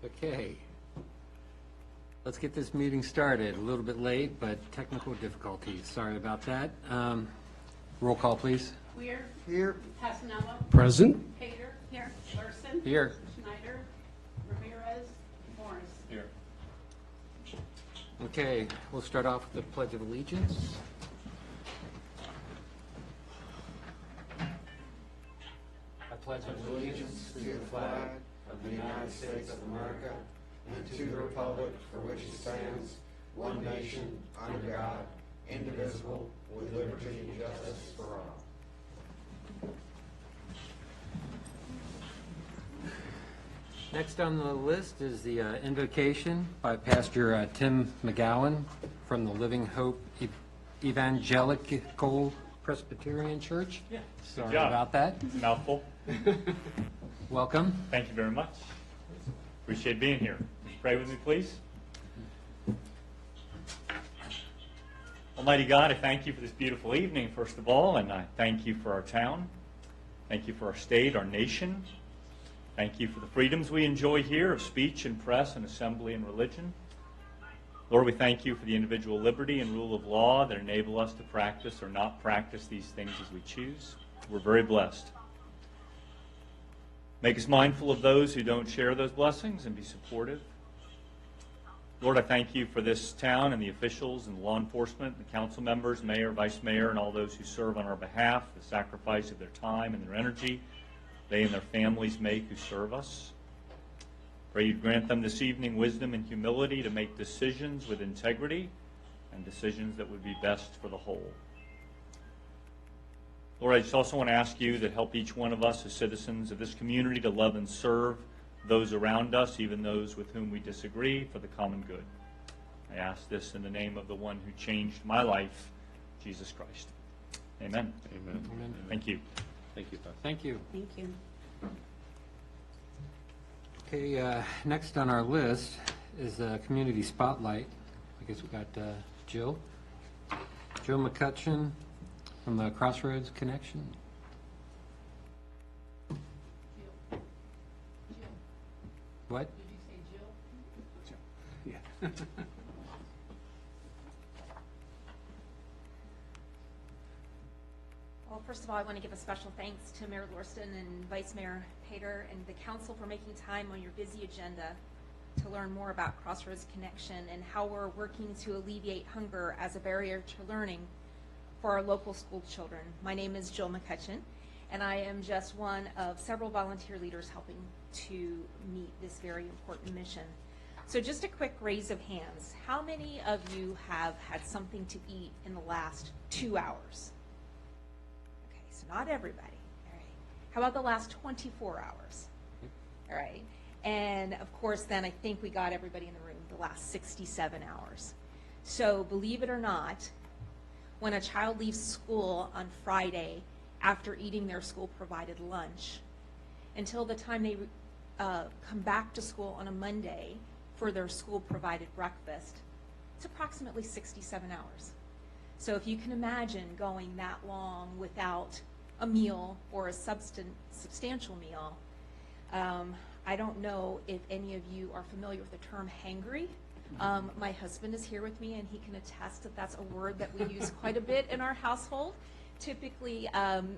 Okay. Let's get this meeting started. A little bit late, but technical difficulties. Sorry about that. Roll call, please. Weir. Here. Passanello. Present. Pater. Here. Larson. Here. Schneider. Ramirez. Morris. Here. Okay, we'll start off with the Pledge of Allegiance. I pledge Allegiance to the flag of the United States of America and to the republic for which it stands, one nation, under God, indivisible, with liberty and justice for all. Next on the list is the invocation by Pastor Tim McGowan from the Living Hope Evangelical Presbyterian Church. Yeah. Sorry about that. It's a mouthful. Welcome. Thank you very much. Appreciate being here. Pray with me, please. Almighty God, I thank you for this beautiful evening, first of all, and I thank you for our town. Thank you for our state, our nation. Thank you for the freedoms we enjoy here of speech and press and assembly and religion. Lord, we thank you for the individual liberty and rule of law that enable us to practice or not practice these things as we choose. We're very blessed. Make us mindful of those who don't share those blessings and be supportive. Lord, I thank you for this town and the officials and law enforcement, the council members, mayor, vice mayor, and all those who serve on our behalf, the sacrifice of their time and their energy they and their families make who serve us. Pray you'd grant them this evening wisdom and humility to make decisions with integrity and decisions that would be best for the whole. Lord, I just also want to ask you that help each one of us as citizens of this community to love and serve those around us, even those with whom we disagree, for the common good. I ask this in the name of the one who changed my life, Jesus Christ. Amen. Amen. Amen. Thank you. Thank you, Pastor. Thank you. Thank you. Okay, next on our list is Community Spotlight. I guess we got Jill. Jill McCutcheon from the Crossroads Connection. Jill. What? Did you say Jill? Yeah. Well, first of all, I want to give a special thanks to Mayor Lorston and Vice Mayor Pater and the council for making time on your busy agenda to learn more about Crossroads Connection and how we're working to alleviate hunger as a barrier to learning for our local school children. My name is Jill McCutcheon, and I am just one of several volunteer leaders helping to meet this very important mission. So just a quick raise of hands. How many of you have had something to eat in the last 2 hours? Okay, so not everybody. All right. How about the last 24 hours? All right. And of course, then I think we got everybody in the room the last 67 hours. So believe it or not, when a child leaves school on Friday after eating their school-provided lunch, until the time they come back to school on a Monday for their school-provided breakfast, it's approximately 67 hours. So if you can imagine going that long without a meal or a substantial meal, I don't know if any of you are familiar with the term hangry. My husband is here with me, and he can attest that that's a word that we use quite a bit in our household, typically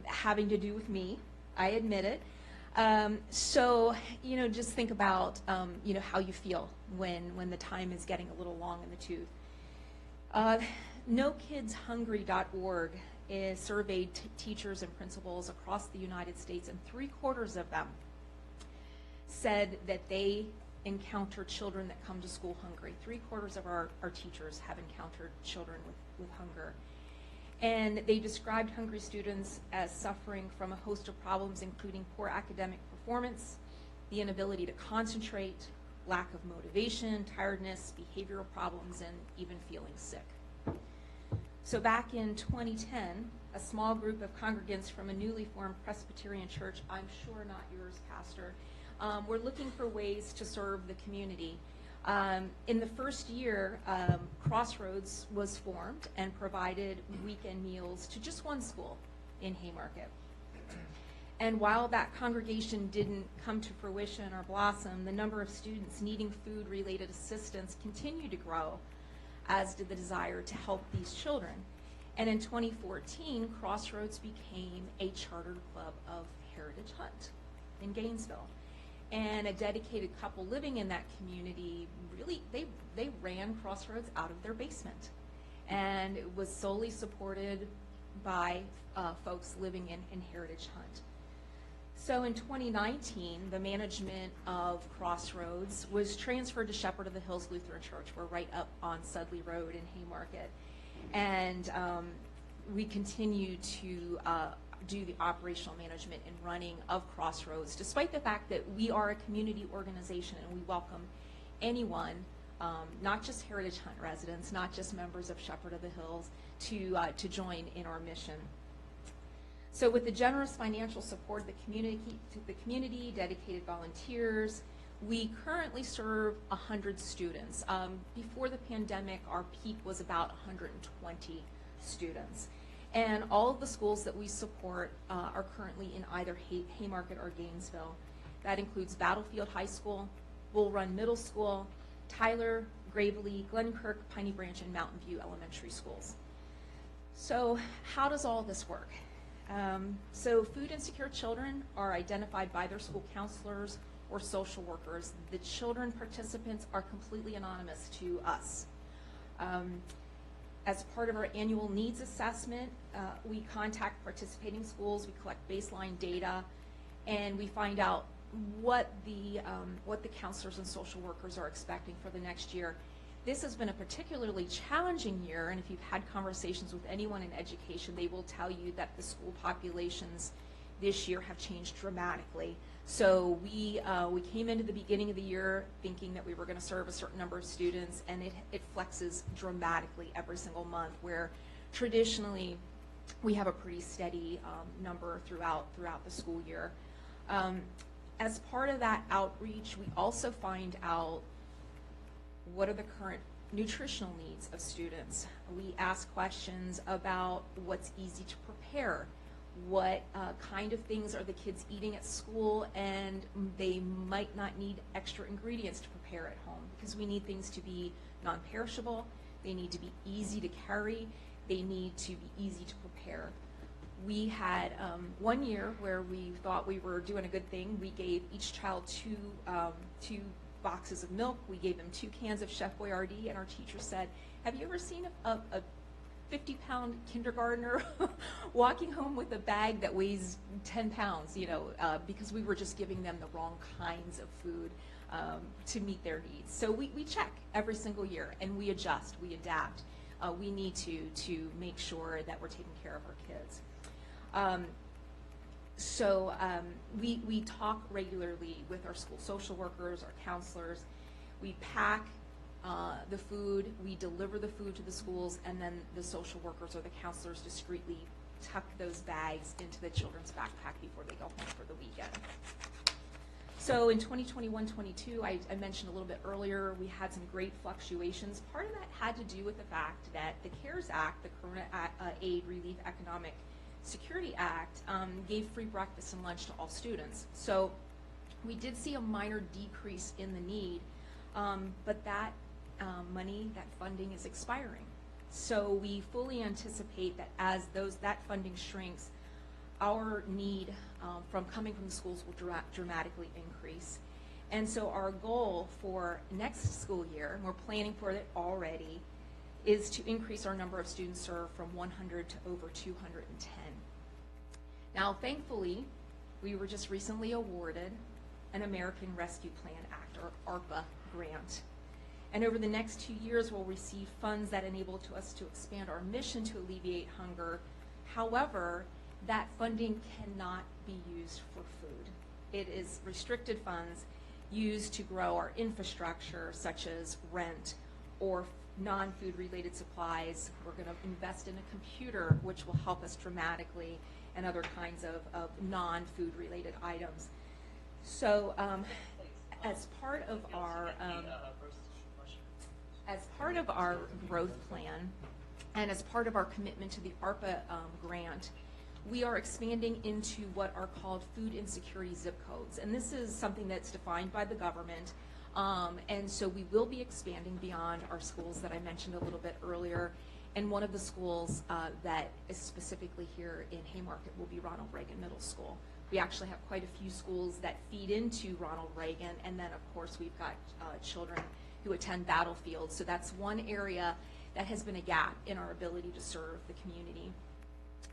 having to do with me. I admit it. So, you know, just think about, you know, how you feel when the time is getting a little long in the tooth. NoKidsHungry.org is surveyed teachers and principals across the United States, and 3/4 of them said that they encounter children that come to school hungry. 3/4 of our teachers have encountered children with hunger. And they described hungry students as suffering from a host of problems, including poor academic performance, the inability to concentrate, lack of motivation, tiredness, behavioral problems, and even feeling sick. So back in 2010, a small group of congregants from a newly formed Presbyterian church, I'm sure not yours, Pastor, were looking for ways to serve the community. In the first year, Crossroads was formed and provided weekend meals to just one school in Haymarket. And while that congregation didn't come to fruition or blossom, the number of students needing food-related assistance continued to grow, as did the desire to help these children. And in 2014, Crossroads became a chartered club of Heritage Hunt in Gainesville. And a dedicated couple living in that community, really, they ran Crossroads out of their basement. And it was solely supported by folks living in Heritage Hunt. So in 2019, the management of Crossroads was transferred to Shepherd of the Hills Lutheran Church. We're right up on Sudley Road in Haymarket. And we continue to do the operational management and running of Crossroads, despite the fact that we are a community organization and we welcome anyone, not just Heritage Hunt residents, not just members of Shepherd of the Hills, to join in our mission. So with the generous financial support of the community, dedicated volunteers, we currently serve 100 students. Before the pandemic, our peak was about 120 students. And all of the schools that we support are currently in either Haymarket or Gainesville. That includes Battlefield High School, Bull Run Middle School, Tyler, Gravely, Glenkirk, Piney Branch, and Mountain View Elementary Schools. So how does all this work? So food insecure children are identified by their school counselors or social workers. The children participants are completely anonymous to us. As part of our annual needs assessment, we contact participating schools, we collect baseline data, and we find out what the counselors and social workers are expecting for the next year. This has been a particularly challenging year, and if you've had conversations with anyone in education, they will tell you that the school populations this year have changed dramatically. So we came into the beginning of the year thinking that we were going to serve a certain number of students, and it flexes dramatically every single month, where traditionally we have a pretty steady number throughout the school year. As part of that outreach, we also find out what are the current nutritional needs of students. We ask questions about what's easy to prepare, what kind of things are the kids eating at school, and they might not need extra ingredients to prepare at home, because we need things to be non-perishable, they need to be easy to carry, they need to be easy to prepare. We had 1 year where we thought we were doing a good thing. We gave each child two boxes of milk. We gave them 2 cans of Chef Boyardee, and our teacher said, "Have you ever seen a 50-pound kindergartner walking home with a bag that weighs 10 pounds, because we were just giving them the wrong kinds of food to meet their needs. So we check every single year, and we adjust, we adapt. We need to make sure that we're taking care of our kids. We talk regularly with our school social workers, our counselors. We pack the food, we deliver the food to the schools, and then the social workers or the counselors discreetly tuck those bags into the children's backpack before they go home for the weekend. So in 2021-22, I mentioned a little bit earlier, we had some great fluctuations. Part of that had to do with the fact that the CARES Act, the Corona Aid Relief Economic Security Act, gave free breakfast and lunch to all students. So we did see a minor decrease in the need, but that money, that funding is expiring. So we fully anticipate that as that funding shrinks, our need from coming from the schools will dramatically increase. And so our goal for next school year, and we're planning for it already, is to increase our number of students served from 100 to over 210. Now, thankfully, we were just recently awarded an American Rescue Plan Act, or ARPA, grant. And over the next 2 years, we'll receive funds that enable us to expand our mission to alleviate hunger. However, that funding cannot be used for food. It is restricted funds used to grow our infrastructure, such as rent or non-food related supplies. We're going to invest in a computer, which will help us dramatically, and other kinds of non-food related items. So as part of our growth plan, and as part of our commitment to the ARPA grant, we are expanding into what are called food insecurity zip codes. And this is something that's defined by the government. And so we will be expanding beyond our schools that I mentioned a little bit earlier. And one of the schools that is specifically here in Haymarket will be Ronald Reagan Middle School. We actually have quite a few schools that feed into Ronald Reagan, and then of course we've got children who attend Battlefield. So that's one area that has been a gap in our ability to serve the community.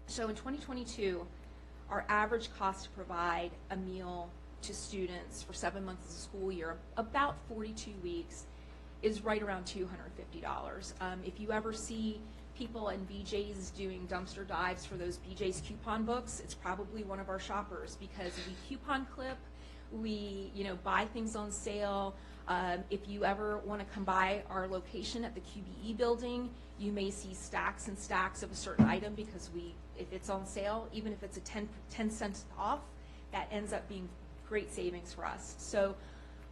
So in 2022, our average cost to provide a meal to students for 7 months of the school year, about 42 weeks, is right around $250. If you ever see people in BJ's doing dumpster dives for those BJ's coupon books, it's probably one of our shoppers, because we coupon clip, we buy things on sale. If you ever want to come by our location at the QBE building, you may see stacks and stacks of a certain item, because if it's on sale, even if it's a 10 cents off, that ends up being great savings for us. So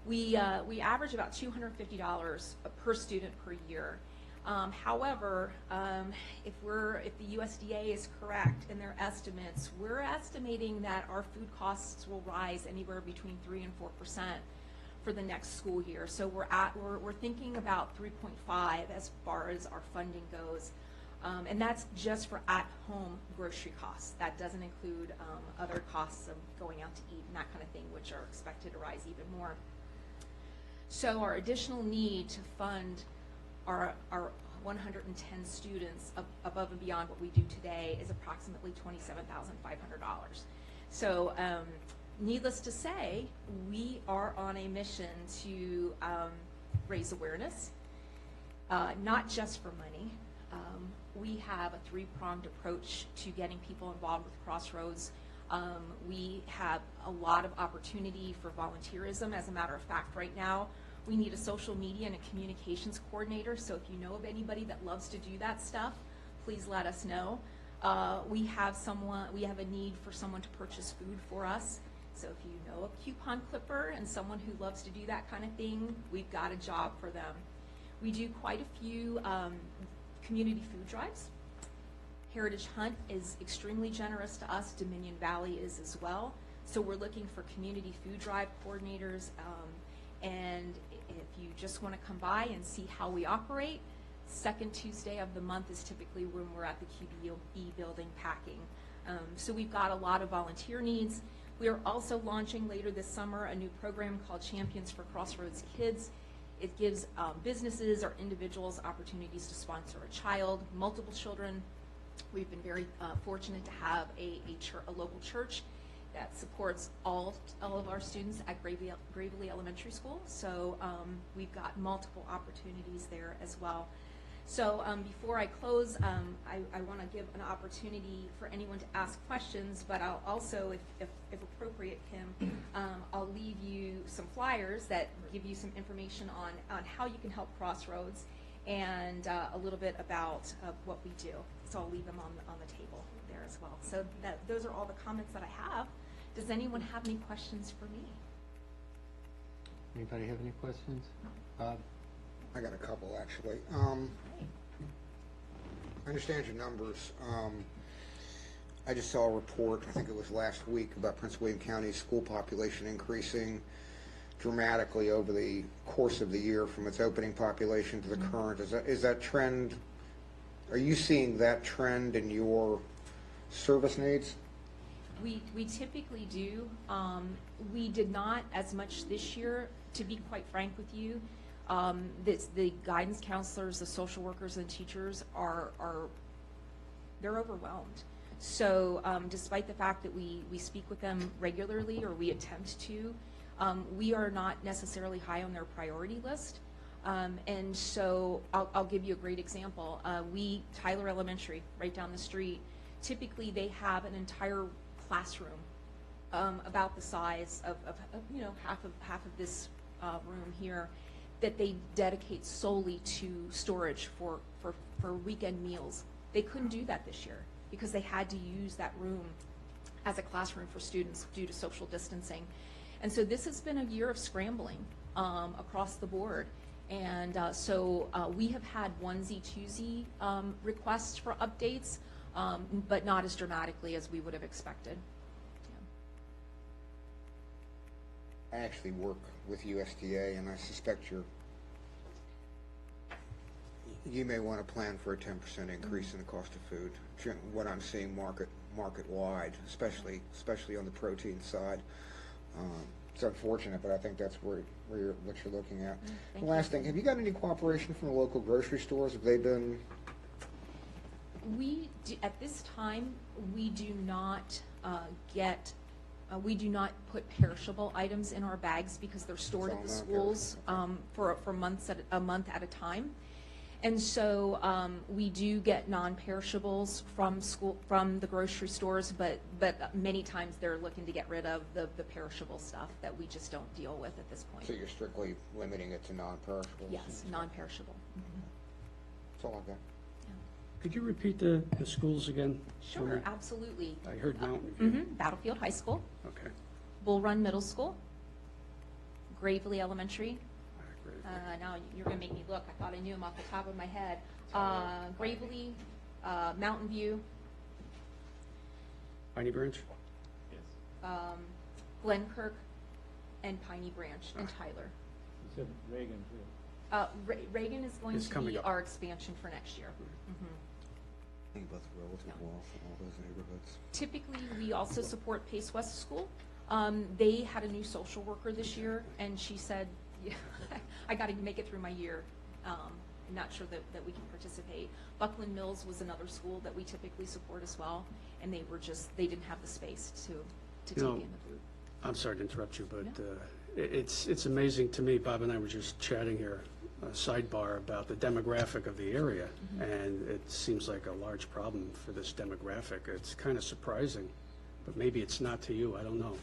we average about $250 per student per year. However, if the USDA is correct in their estimates, we're estimating that our food costs will rise anywhere between 3% and 4% for the next school year. So we're thinking about 3.5 as far as our funding goes. And that's just for at-home grocery costs. That doesn't include other costs of going out to eat and that kind of thing, which are expected to rise even more. So our additional need to fund our 110 students above and beyond what we do today is approximately $27,500. So needless to say, we are on a mission to raise awareness, not just for money. We have a three-pronged approach to getting people involved with Crossroads. We have a lot of opportunity for volunteerism. As a matter of fact, right now, we need a social media and a communications coordinator. So if you know of anybody that loves to do that stuff, please let us know. We have a need for someone to purchase food for us. So if you know a coupon clipper and someone who loves to do that kind of thing, we've got a job for them. We do quite a few community food drives. Heritage Hunt is extremely generous to us. Dominion Valley is as well. So we're looking for community food drive coordinators. And if you just want to come by and see how we operate, second Tuesday of the month is typically when we're at the QBE building packing. So we've got a lot of volunteer needs. We are also launching later this summer a new program called Champions for Crossroads Kids. It gives businesses or individuals opportunities to sponsor a child, multiple children. We've been very fortunate to have a local church that supports all of our students at Gravely Elementary School. So we've got multiple opportunities there as well. So before I close, I want to give an opportunity for anyone to ask questions, but I'll also, if appropriate, Kim, I'll leave you some flyers that give you some information on how you can help Crossroads and a little bit about what we do. So I'll leave them on the table there as well. So those are all the comments that I have. Does anyone have any questions for me? Anybody have any questions? Bob? I got a couple, actually. I understand your numbers. I just saw a report, I think it was last week, about Prince William County's school population increasing dramatically over the course of the year from its opening population to the current. Is that trend, are you seeing that trend in your service needs? We typically do. We did not as much this year, to be quite frank with you. The guidance counselors, the social workers, and teachers they're overwhelmed. So despite the fact that we speak with them regularly, or we attempt to, we are not necessarily high on their priority list. And so I'll give you a great example. Tyler Elementary, right down the street, typically they have an entire classroom about the size of half of this room here, that they dedicate solely to storage for weekend meals. They couldn't do that this year because they had to use that room as a classroom for students due to social distancing. And so this has been a year of scrambling across the board. And so we have had onesie, twosie requests for updates. but not as dramatically as we would have expected. I actually work with USDA, and I suspect you may want to plan for a 10% increase in the cost of food. What I'm seeing market-wide, especially on the protein side. It's unfortunate, but I think that's what you're looking at. Thank The last you. thing, have you got any cooperation from the local grocery stores? Have they been? We do, at this time, we do not we do not put perishable items in our bags because they're stored at the It's all schools non-perishable, for a month at a time. And so we do get non-perishables from the grocery stores, but many times they're looking to get rid of the perishable stuff that we just don't deal with at this point. So you're strictly limiting it to non-perishables? Yes, non-perishable. That's all I've got. Could you repeat the schools again? for Sure, me? absolutely. I heard Mountain View. Battlefield High School, Okay. Bull Run Middle School, Gravely Elementary. Great. Now you're going to make me look. I thought I knew them off the top of my head. Gravely, Mountain View, Piney Branch? Glenkirk, and Piney Branch, and Tyler. You said Reagan, too. Reagan is going It's to coming be up. our expansion for next year. I think both relative well from all those neighborhoods. Typically, we also support Pace West School. They had a new social worker this year, and she said, yeah, I got to make it through my year. I'm not sure that we can participate. Buckland Mills was another school that we typically support as well, and they didn't have the space to take You know, in the food. I'm sorry to interrupt you, but No. it's amazing to me, Bob and I were just chatting here, sidebar, about the demographic of the area, and it seems like a large problem for this demographic. It's kind of surprising, but maybe it's not to you, I don't know.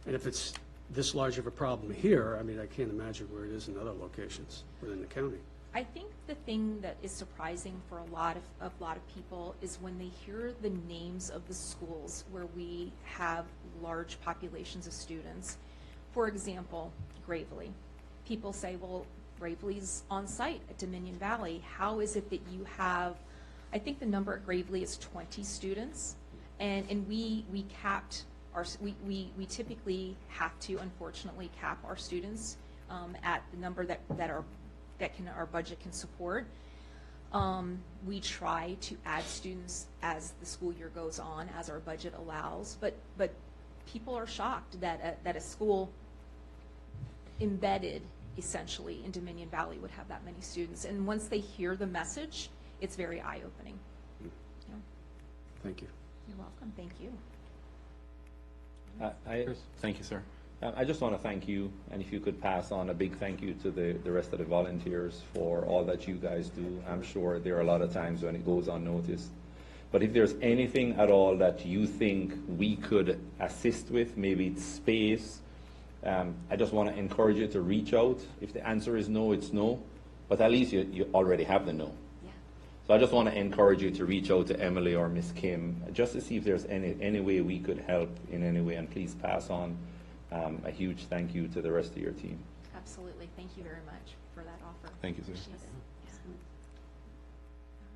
And if it's this large of a problem here, I mean, I can't imagine where it is in other locations within the county. I think the thing that is surprising for a lot of people is when they hear the names of the schools where we have large populations of students. For example, Gravely. People say, well, Gravely's on site at Dominion Valley. How is it that you have, I think the number at Gravely is 20 students, and we capped we typically have to, unfortunately, cap our students at the number that our budget can support. We try to add students as the school year goes on, as our budget allows, but people are shocked that a school embedded essentially in Dominion Valley would have that many students. And once they hear the message, it's very eye-opening. Yeah. Thank you. You're welcome. Thank you. Thank you, sir. I just want to thank you, and if you could pass on a big thank you to the rest of the volunteers for all that you guys do. I'm sure there are a lot of times when it goes unnoticed. But if there's anything at all that you think we could assist with, maybe it's space, I just want to encourage you to reach out. If the answer is no, it's no. But at least you already have the no. Yeah. So I just want to encourage you to reach out to Emily or Miss Kim just to see if there's any way we could help in any way. And please pass on a huge thank you to the rest of your team. Absolutely. Thank you very much for that offer. Thank you, sir. Appreciate it. Yeah. All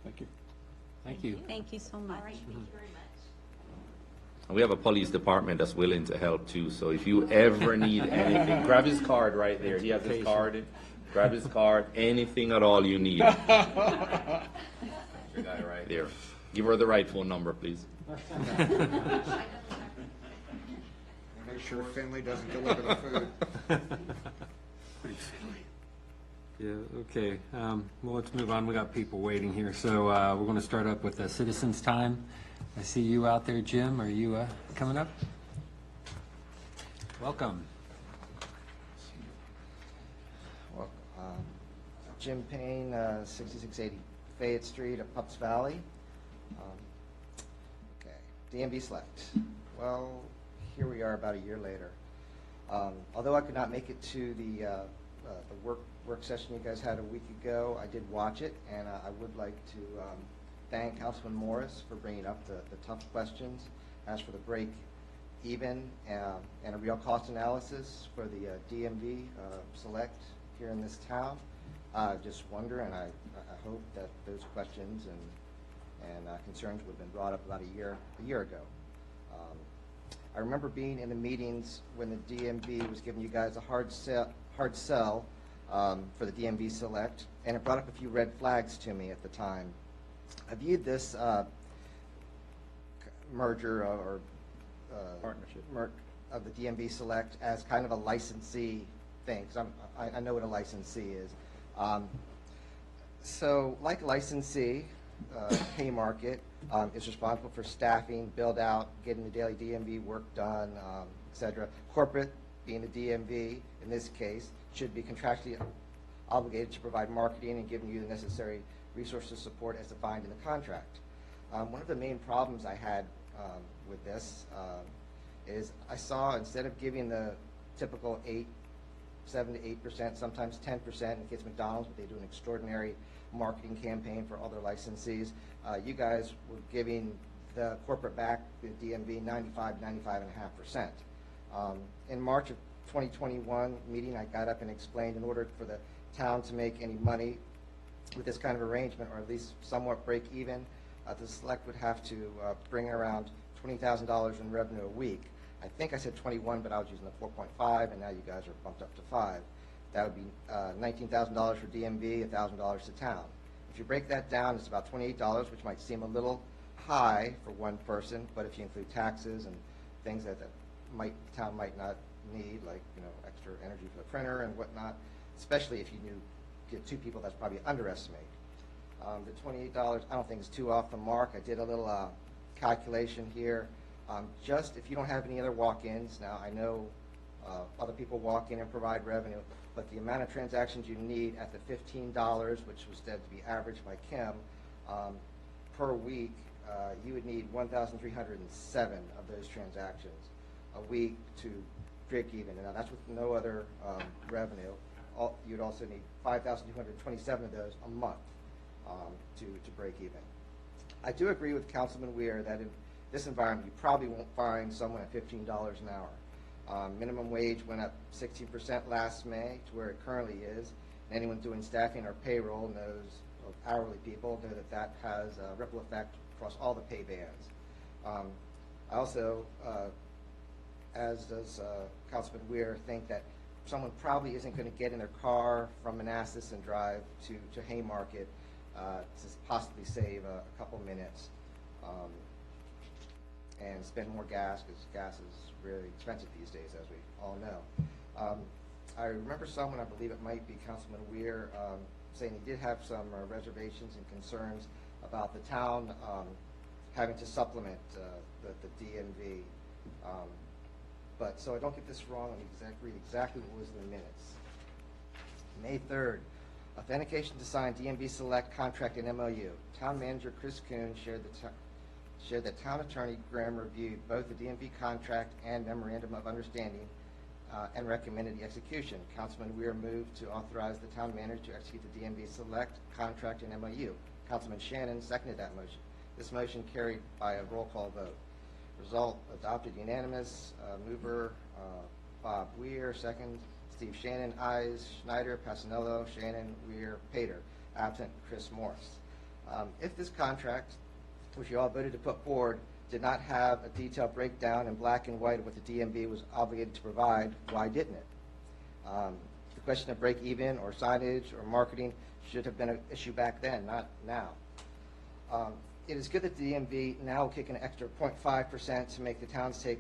right. Thank you. Thank you. Thank you so much. All right. Thank you very much. And we have a police department that's willing to help too. So if you ever need anything, grab his card right there. He has his card. Grab his card. Anything at all you need. The guy right there. Give her the right phone number, please. Make sure Finley doesn't deliver the food. Yeah, okay. Well, let's move on. We got people waiting here. So we're going to start up with the citizens' time. I see you out there, Jim. Are you coming up? Welcome. Well, Jim Payne, 6680 Fayette Street at Pups Valley. Okay, DMV Select. Well, here we are about a year later. Although I could not make it to the work session you guys had a week ago, I did watch it, and I would like to thank Councilman Morris for bringing up the tough questions as for the break even and a real cost analysis for the DMV Select here in this town. Just wonder, and I hope that those questions and concerns would have been brought up about a year ago. I remember being in the meetings when the DMV was giving you guys a hard sell for the DMV Select, and it brought up a few red flags to me at the time. I viewed this merger or Partnership. Of the DMV Select as kind of a licensee thing, because I know what a licensee is. So like a licensee, Haymarket is responsible for staffing, build out, getting the daily DMV work done, et cetera. Corporate, being the DMV in this case, should be contractually obligated to provide marketing and giving you the necessary resources support as defined in the contract. One of the main problems I had with this is I saw, instead of giving the typical 7 to 8%, sometimes 10%, in the case of McDonald's, but they do an extraordinary marketing campaign for all their licensees. You guys were giving the corporate back, the DMV, 95.5%. In March of 2021 meeting, I got up and explained in order for the town to make any money with this kind of arrangement, or at least somewhat break even, the Select would have to bring around $20,000 in revenue a week. I think I said 21, but I was using the 4.5, and now you guys are bumped up to 5. That would be $19,000 for DMV, $1,000 to town. If you break that down, it's about $28, which might seem a little high for one person, but if you include taxes and things that the town might not need, like extra energy for the printer and whatnot, especially if you get 2 people, that's probably underestimate. The $28, I don't think is too off the mark. I did a little calculation here. Just if you don't have any other walk-ins, now I know other people walk in and provide revenue, but the amount of transactions you need at the $15, which was said to be averaged by Kim, per week, you would need 1,307 of those transactions a week to break even. Now that's with no other revenue. You'd also need 5,227 of those a month to break even. I do agree with Councilman Weir that in this environment, you probably won't find someone at $15 an hour. Minimum wage went up 16% last May to where it currently is. And anyone doing staffing or payroll knows, of hourly people know that has a ripple effect across all the pay bands. I also, as does Councilman Weir, think that someone probably isn't going to get in their car from Manassas and drive to Haymarket to possibly save a couple minutes and spend more gas, because gas is really expensive these days, as we all know. I remember someone, I believe it might be Councilman Weir, saying he did have some reservations and concerns about the town having to supplement the DMV. But so I don't get this wrong, let me read exactly what was in the minutes. May 3rd, authentication to sign DMV Select contract and MOU. Town manager Chris Kuhn shared that town attorney Graham reviewed both the DMV contract and memorandum of understanding and recommended the execution. Councilman Weir moved to authorize the town manager to execute the DMV Select contract and MOU. Councilman Shannon seconded that motion. This motion carried by a roll call vote. Result adopted unanimous. Mover Bob Weir, second Steve Shannon, ayes Schneider, Passanello, Shannon, Weir, Pater. Absent Chris Morris. If this contract, which you all voted to put forward, did not have a detailed breakdown in black and white of what the DMV was obligated to provide, why didn't it? The question of break even or signage or marketing should have been an issue back then, not now. It is good that the DMV now will kick an extra 0.5% to make the towns take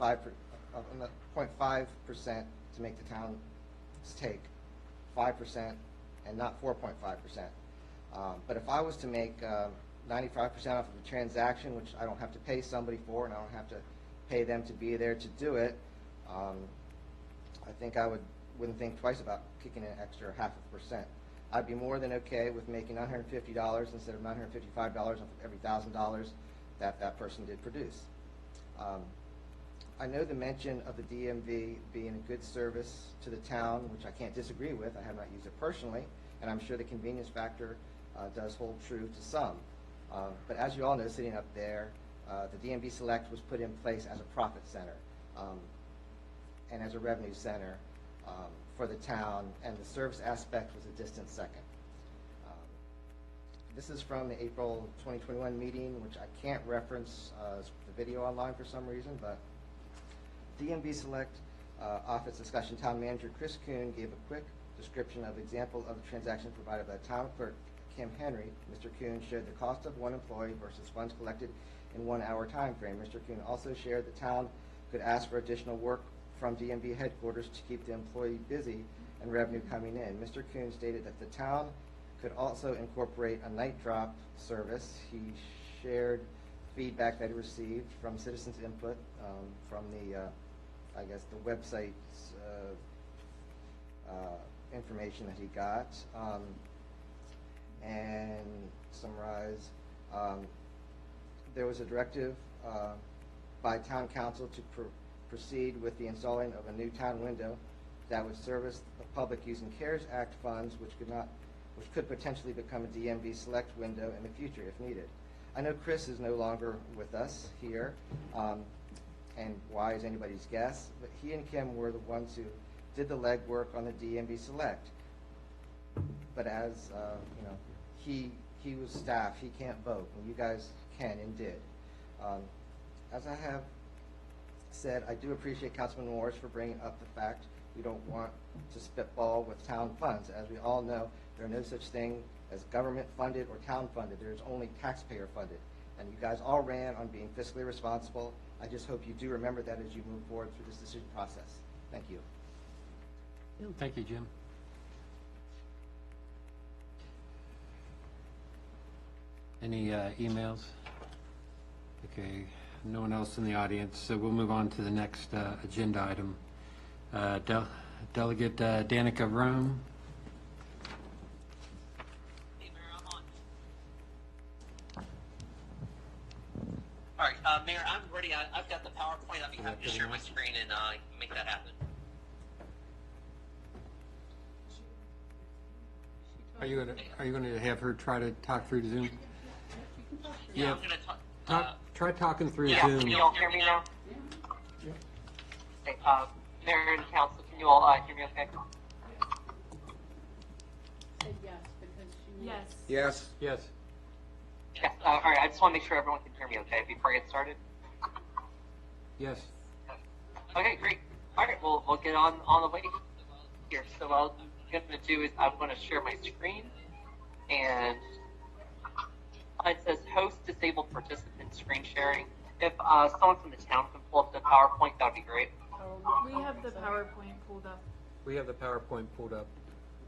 0.5% to make the towns take 5% and not 4.5%. But if I was to make 95% off of the transaction, which I don't have to pay somebody for, and I don't have to pay them to be there to do it, I think I wouldn't think twice about kicking an extra 0.5%. I'd be more than okay with making $950 instead of $955 off of every $1,000 that person did produce. I know the mention of the DMV being a good service to the town, which I can't disagree with. I have not used it personally, and I'm sure the convenience factor does hold true to some. But as you all know, sitting up there, the DMV Select was put in place as a profit center and as a revenue center for the town, and the service aspect was a distant second. This is from the April 2021 meeting, which I can't reference the video online for some reason, but DMV Select Office Discussion. Town Manager Chris Kuhn gave a quick description of example of the transactions provided by Town Clerk Kim Henry. Mr. Kuhn shared the cost of one employee versus funds collected in 1 hour time frame. Mr. Kuhn also shared the town could ask for additional work from DMV headquarters to keep the employee busy and revenue coming in. Mr. Kuhn stated that the town could also incorporate a night drop service. He shared feedback that he received from citizens' input from the, I guess, the website's information that he got. And summarize, there was a directive by town council to proceed with the installing of a new town window that would service the public using CARES Act funds, which could potentially become a DMV Select window in the future if needed. I know Chris is no longer with us here, and why is anybody's guess, but he and Kim were the ones who did the legwork on the DMV Select. But as you know, he was staff, he can't vote, and you guys can and did. As I have said, I do appreciate Councilman Morris for bringing up the fact we don't want to spitball with town funds. As we all know, there are no such thing as government funded or town funded. There's only taxpayer funded. And you guys all ran on being fiscally responsible. I just hope you do remember that as you move forward through this decision process. Thank you. Thank you, Jim. Any emails? Okay, no one else in the audience, so we'll move on to the next agenda item. Delegate Danica Rome. All right, Mayor, I'm ready. I've got the PowerPoint. I'll be happy to share my screen and make that happen. Are you gonna have her try to talk through Zoom? Yeah, I'm gonna talk. Try talking through Yeah, Zoom. can you all hear me now? Okay, Mayor and Council, can you all hear me okay? Said yes, because she. Yes. Yes. Yes. Yes, all right, I just want to make sure everyone can hear me okay before I get started. Yes. Okay, great. All right, we'll get on the way here. So what I'm going to do is I'm going to share my screen, and it says host disabled participant screen sharing. If someone from the town can pull up the PowerPoint, that would be great. We have the PowerPoint pulled up. We have the PowerPoint pulled up.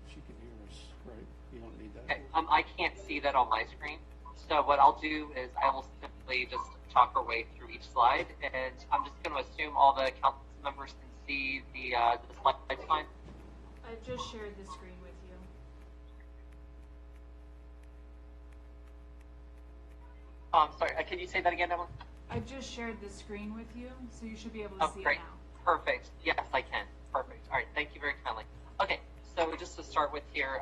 She can hear us, right? You don't need that. Okay, I can't see that on my screen. So what I'll do is I will simply just talk our way through each slide, and I'm just going to assume all the council members can see the slide fine. I just shared the screen with you. Sorry, can you say that again, Emily? I just shared the screen with you, so you should be able to see Great. it now. Perfect. Yes, I can. Perfect. All right. Thank you very kindly. Okay. So just to start with here,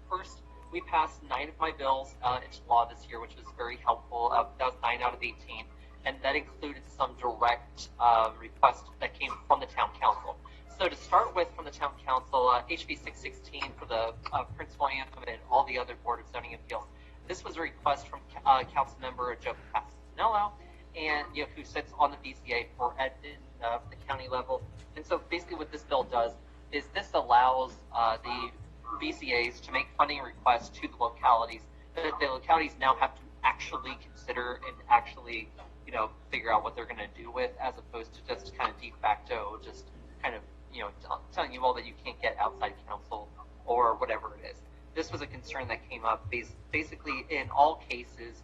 first, we passed 9 of my bills into law this year, which was very helpful. That was 9 out of 18. And that included some direct requests that came from the town council. So to start with from the town council, HB 616 for the Prince William and all the other Board of Zoning Appeals. This was a request from council member Joe Castanello, and who sits on the BCA for at the county level. And so basically what this bill does is this allows the BCAs to make funding requests to the localities that the localities now have to actually consider and actually, figure out what they're going to do with, as opposed to just kind of de facto, just kind of, telling you all that you can't get outside counsel or whatever it is. This was a concern that came up basically in all cases.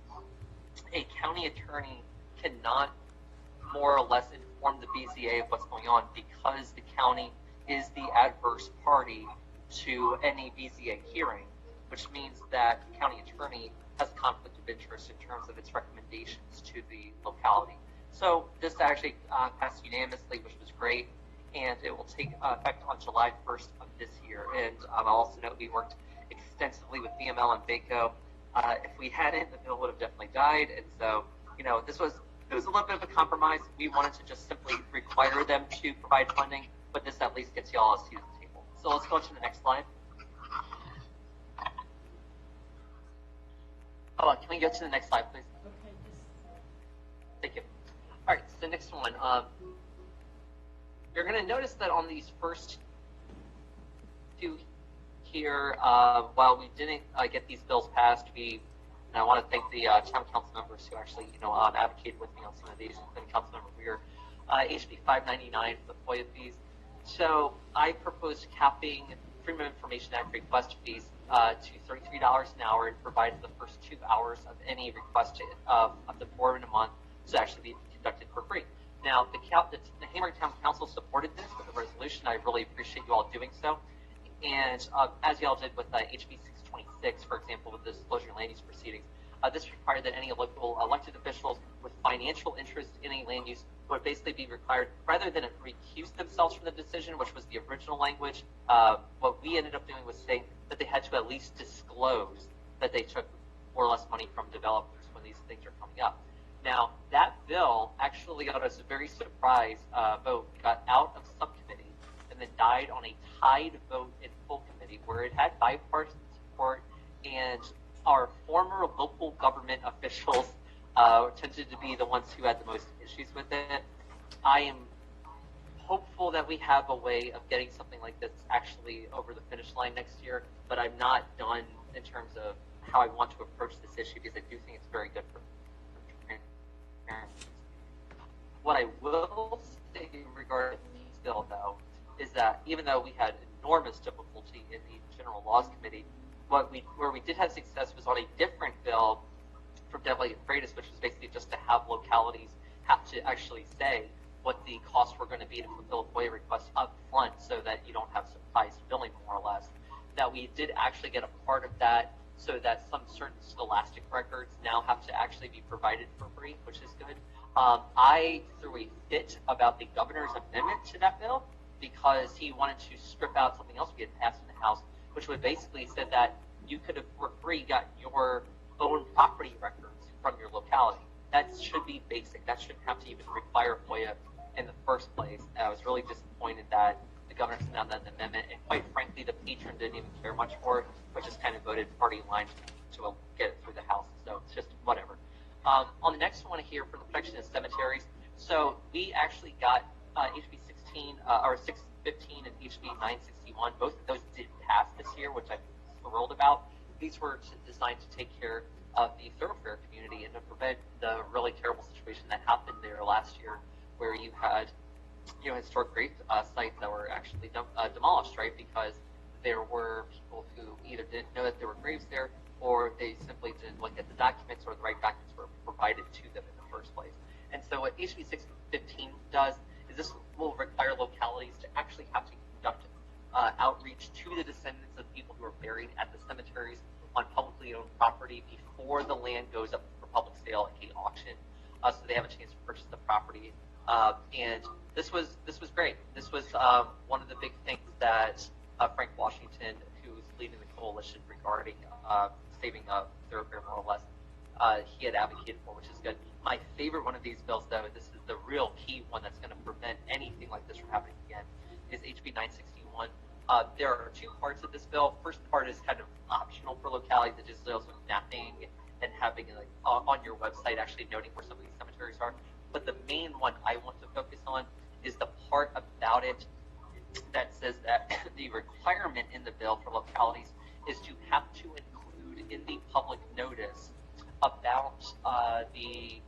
A county attorney cannot more or less inform the BCA of what's going on because the county is the adverse party to any BCA hearing, which means that the county attorney has a conflict of interest in terms of its recommendations to the locality. So this actually passed unanimously, which was great, and it will take effect on July 1st of this year. And I'll also note we worked extensively with BML and BACO. If we hadn't, the bill would have definitely died. And so, it was a little bit of a compromise. We wanted to just simply require them to provide funding, but this at least gets you all a seat at the table. So let's go to the next slide. Can we go to the next slide, please? Okay, Thank you. All right, so the next one. You're going to notice that on these first two here, while we didn't get these bills passed, and I want to thank the town council members who actually, advocated with me on some of these, including Councilmember Weir, HB 599 for the FOIA fees. So I proposed capping Freedom of Information Act request fees to $33 an hour and provide the first 2 hours of any request up to 4 in a month to actually be conducted for free. Now, the Haymarket Town Council supported this with a resolution. I really appreciate you all doing so. And as you all did with HB 626, for example, with the disclosure and land use proceedings, this required that any local elected officials with financial interest in any land use would basically be required, rather than recuse themselves from the decision, which was the original language, what we ended up doing was saying that they had to at least disclose that they took more or less money from developers when these things are coming up. Now, that bill actually got us a very surprise vote, got out of subcommittee, and then died on a tied vote in full committee, where it had bipartisan support, and our former local government officials tended to be the ones who had the most issues with it. I am hopeful that we have a way of getting something like this actually over the finish line next year, but I'm not done in terms of how I want to approach this issue, because I do think it's very good for transparency. What I will say regarding this bill, though, is that even though we had enormous difficulty in the General Laws Committee, where we did have success was on a different bill from Delegate Freitas, which was basically just to have localities have to actually say what the costs were going to be to fulfill a FOIA request up front, so that you don't have surprise billing, more or less. That we did actually get a part of that, so that some certain scholastic records now have to actually be provided for free, which is good. I threw a fit about the governor's amendment to that bill, because he wanted to strip out something else we had passed in the House, which would basically said that you could have for free gotten your own property records from your locality. That should be basic. That shouldn't have to even require FOIA in the first place. I was really disappointed that the governor sent out that amendment, and quite frankly, the patron didn't even care much for it, but just kind of voted party line to get it through the House. So it's just whatever. On the next one here for the protection of cemeteries, so we actually got HB 16 or 615 and HB 961. Both of those did pass this year, which I'm thrilled about. These were designed to take care of the thoroughfare community and to prevent the really terrible situation that happened there last year, where you had historic grave sites that were actually demolished, right? Because there were people who either didn't know that there were graves there, or they simply didn't look at the documents, or the right documents were provided to them in the first place. And so what HB 615 does is this will require localities to actually have to conduct outreach to the descendants of people who are buried at the cemeteries on publicly owned property before the land goes up for public sale at gate auction, so they have a chance to purchase the property. And this was great. This was one of the big things that Frank Washington, who's leading the coalition regarding saving thoroughfare, more or less, he had advocated for, which is good. My favorite one of these bills, though, this is the real key one that's going to prevent anything like this from happening again, is HB 961. There are two parts of this bill. First part is kind of optional for localities. It just deals with mapping and having on your website actually noting where some of these cemeteries are. But the main one I want to focus on is the part about it that says that the requirement in the bill for localities is to have to include in the public notice about the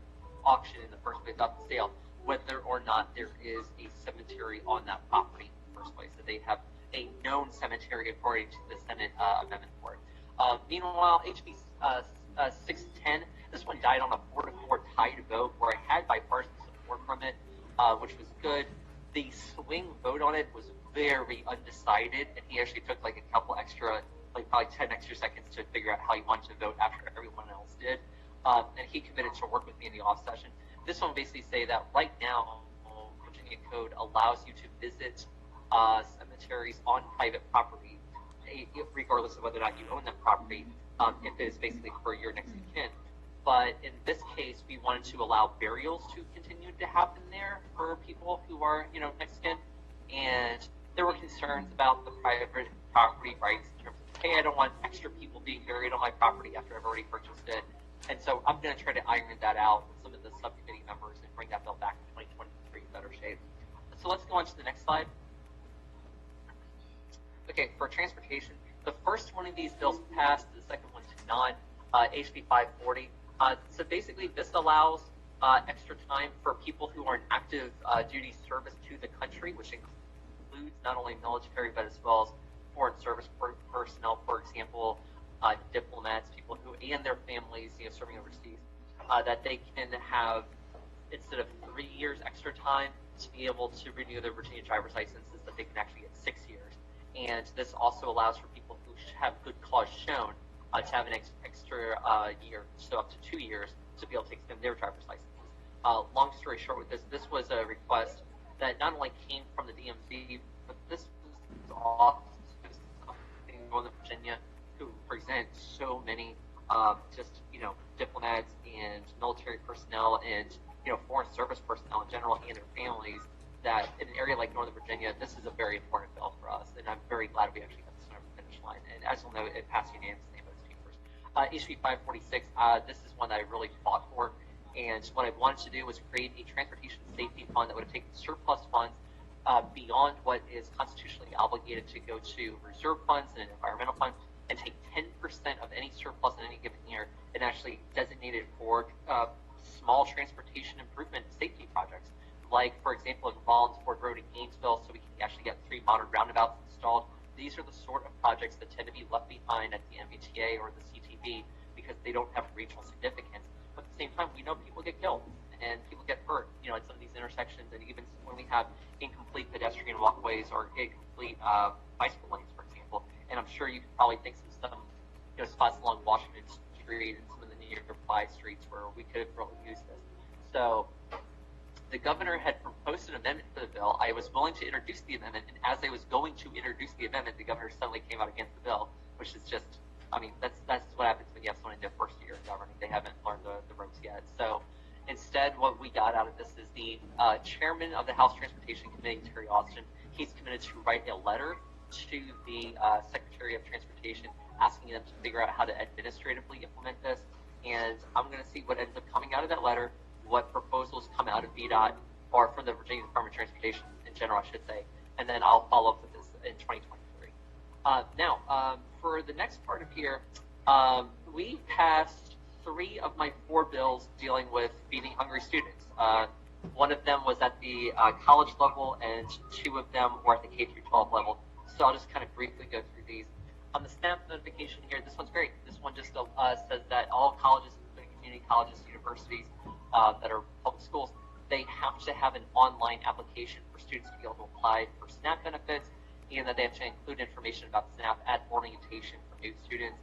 auction in the first place, about the sale, whether or not there is a cemetery on that property in the first place, that they have a known cemetery according to the Senate amendment for it. Meanwhile, HB 610, this one died on a 4-4 tied vote, where I had bipartisan support from it, which was good. The swing vote on it was very undecided, and he actually took like a couple extra, like probably 10 extra seconds to figure out how he wanted to vote after everyone else did. And he committed to work with me in the off session. This one basically say that right now, Virginia Code allows you to visit cemeteries on private property, regardless of whether or not you own that property, if it is basically for your next of kin. But in this case, we wanted to allow burials to continue to happen there for people who are, next of kin. And there were concerns about the private property rights in terms of, hey, I don't want extra people being buried on my property after I've already purchased it. And so I'm going to try to iron that out with some of the subcommittee members and bring that bill back in 2023 in better shape. So let's go on to the next slide. Okay, for transportation, the first one of these bills passed, the second one did not, HB 540. So basically this allows extra time for people who are in active duty service to the country, which includes not only military but as well as foreign service personnel, for example, diplomats, people who and their families, serving overseas, that they can have, instead of 3 years extra time, to be able to renew their Virginia driver's licenses, that they can actually get 6 years. And this also allows for people who have good cause shown to have an extra year, so up to 2 years, to be able to extend their driver's licenses. Long story short with this was a request that not only came from the DMV, but this was also something in Northern Virginia who present so many diplomats and military personnel and foreign service personnel in general and their families, that in an area like Northern Virginia, this is a very important bill for us, and I'm very glad we actually got this over the finish line. And as you'll know, it passed unanimously in both chambers. HB 546, this is one that I really fought for, and what I wanted to do was create a transportation safety fund that would have taken surplus funds beyond what is constitutionally obligated to go to reserve funds and an environmental fund, and take 10% of any surplus in any given year and actually designate it for small transportation improvement safety projects. Like, for example, in Rollins Ford Road in Gainesville, so we can actually get 3 modern roundabouts installed. These are the sort of projects that tend to be left behind at the MBTA or the CTV because they don't have regional significance. But at the same time, we know people get killed and people get hurt, at some of these intersections, and even when we have incomplete pedestrian walkways or incomplete bicycle lanes, for example. And I'm sure you can probably think some spots along Washington Street and some of the nearby streets where we could have really used this. So the governor had proposed an amendment to the bill. I was willing to introduce the amendment, and as I was going to introduce the amendment, the governor suddenly came out against the bill, which is just, that's what happens when you have someone in their first year of governing. They haven't learned the ropes yet. So instead, what we got out of this is the chairman of the House Transportation Committee, Terry Austin, he's committed to write a letter to the Secretary of Transportation asking them to figure out how to administratively implement this. And I'm going to see what ends up coming out of that letter, what proposals come out of VDOT or from the Virginia Department of Transportation in general, I should say, and then I'll follow up with this in 2023. Now, for the next part of here, we passed 3 of my 4 bills dealing with feeding hungry students. One of them was at the college level, and 2 of them were at the K-12 level. So I'll just kind of briefly go through these. On the SNAP notification here, this one's great. This one just says that all colleges, including community colleges, universities that are public schools, they have to have an online application for students to be able to apply for SNAP benefits, and that they have to include information about SNAP at orientation for new students.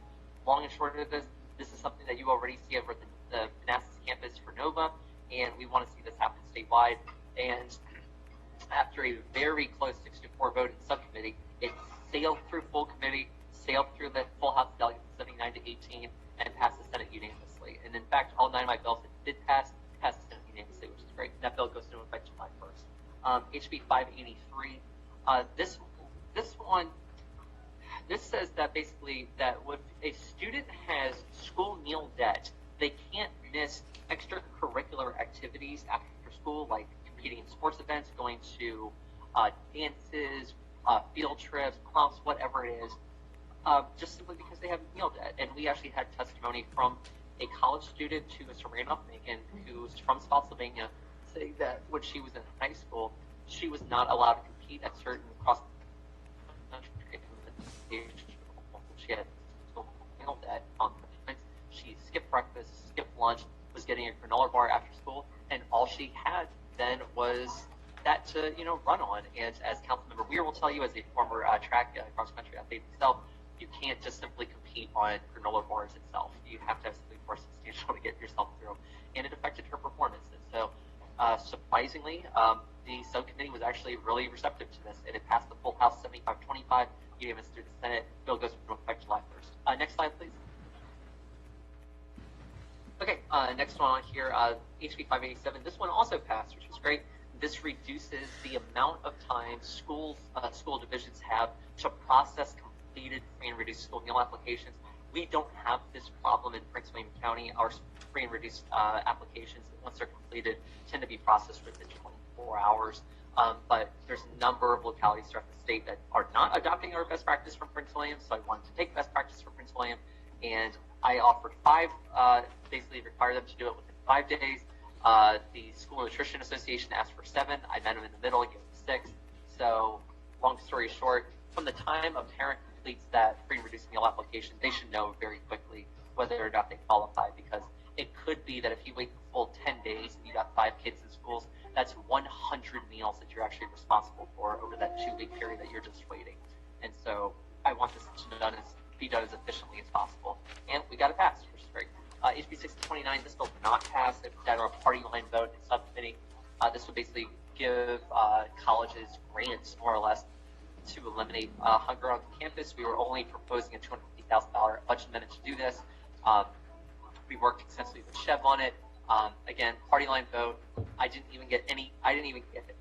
Long and short of this is something that you already see over the Manassas campus for NOVA, and we want to see this happen statewide. And after a very close 6-4 vote in subcommittee, it sailed through full committee, sailed through the full House delegates 79-18, and passed the Senate unanimously. And in fact, all 9 of my bills that did pass passed the Senate unanimously, which is great. That bill goes into effect July 1st. HB 583. This says that basically that if a student has school meal debt, they can't miss extracurricular activities after school, like competing in sports events, going to dances, field trips, clubs, whatever it is, just simply because they have meal debt. And we actually had testimony from a college student who was from Randolph-Macon, who's from Spotsylvania, saying that when she was in high school, she was not allowed to compete at certain cross-country. She had meal debt on punishments. She skipped breakfast, skipped lunch, was getting a granola bar after school, and all she had then was that to run on. And as Councilmember Weir will tell you, as a former track cross-country athlete himself, you can't just simply compete on granola bars itself. You have to have something more substantial to get yourself through. And it affected her performance. And so, surprisingly, the subcommittee was actually really receptive to this, and it passed the full House 75-25, unanimous through the Senate. Bill goes into effect July 1st. Next slide, please. Okay, next one on here, HB 587. This one also passed, which was great. This reduces the amount of time school divisions have to process completed free and reduced school meal applications. we don't have this problem in Prince William County. Our free and reduced applications, once they're completed, tend to be processed within 24 hours. But there's a number of localities throughout the state that are not adopting our best practice from Prince William, so I wanted to take best practice from Prince William, and I offered 5, basically require them to do it within 5 days. The School Nutrition Association asked for 7. I met them in the middle and gave them 6. So, long story short, from the time a parent completes that free and reduced meal application, they should know very quickly whether or not they qualify, because it could be that if you wait the full 10 days and you got 5 kids in schools, that's 100 meals that you're actually responsible for over that 2-week period that you're just waiting. And so I want this to be done as efficiently as possible. And we got it passed, which is great. HB 629, this bill did not pass. It was a party line vote in subcommittee. This would basically give colleges grants, more or less, to eliminate hunger on campus. We were only proposing a $250,000 budget amendment to do this. We worked extensively with Chev on it. Again, party line vote. I didn't even get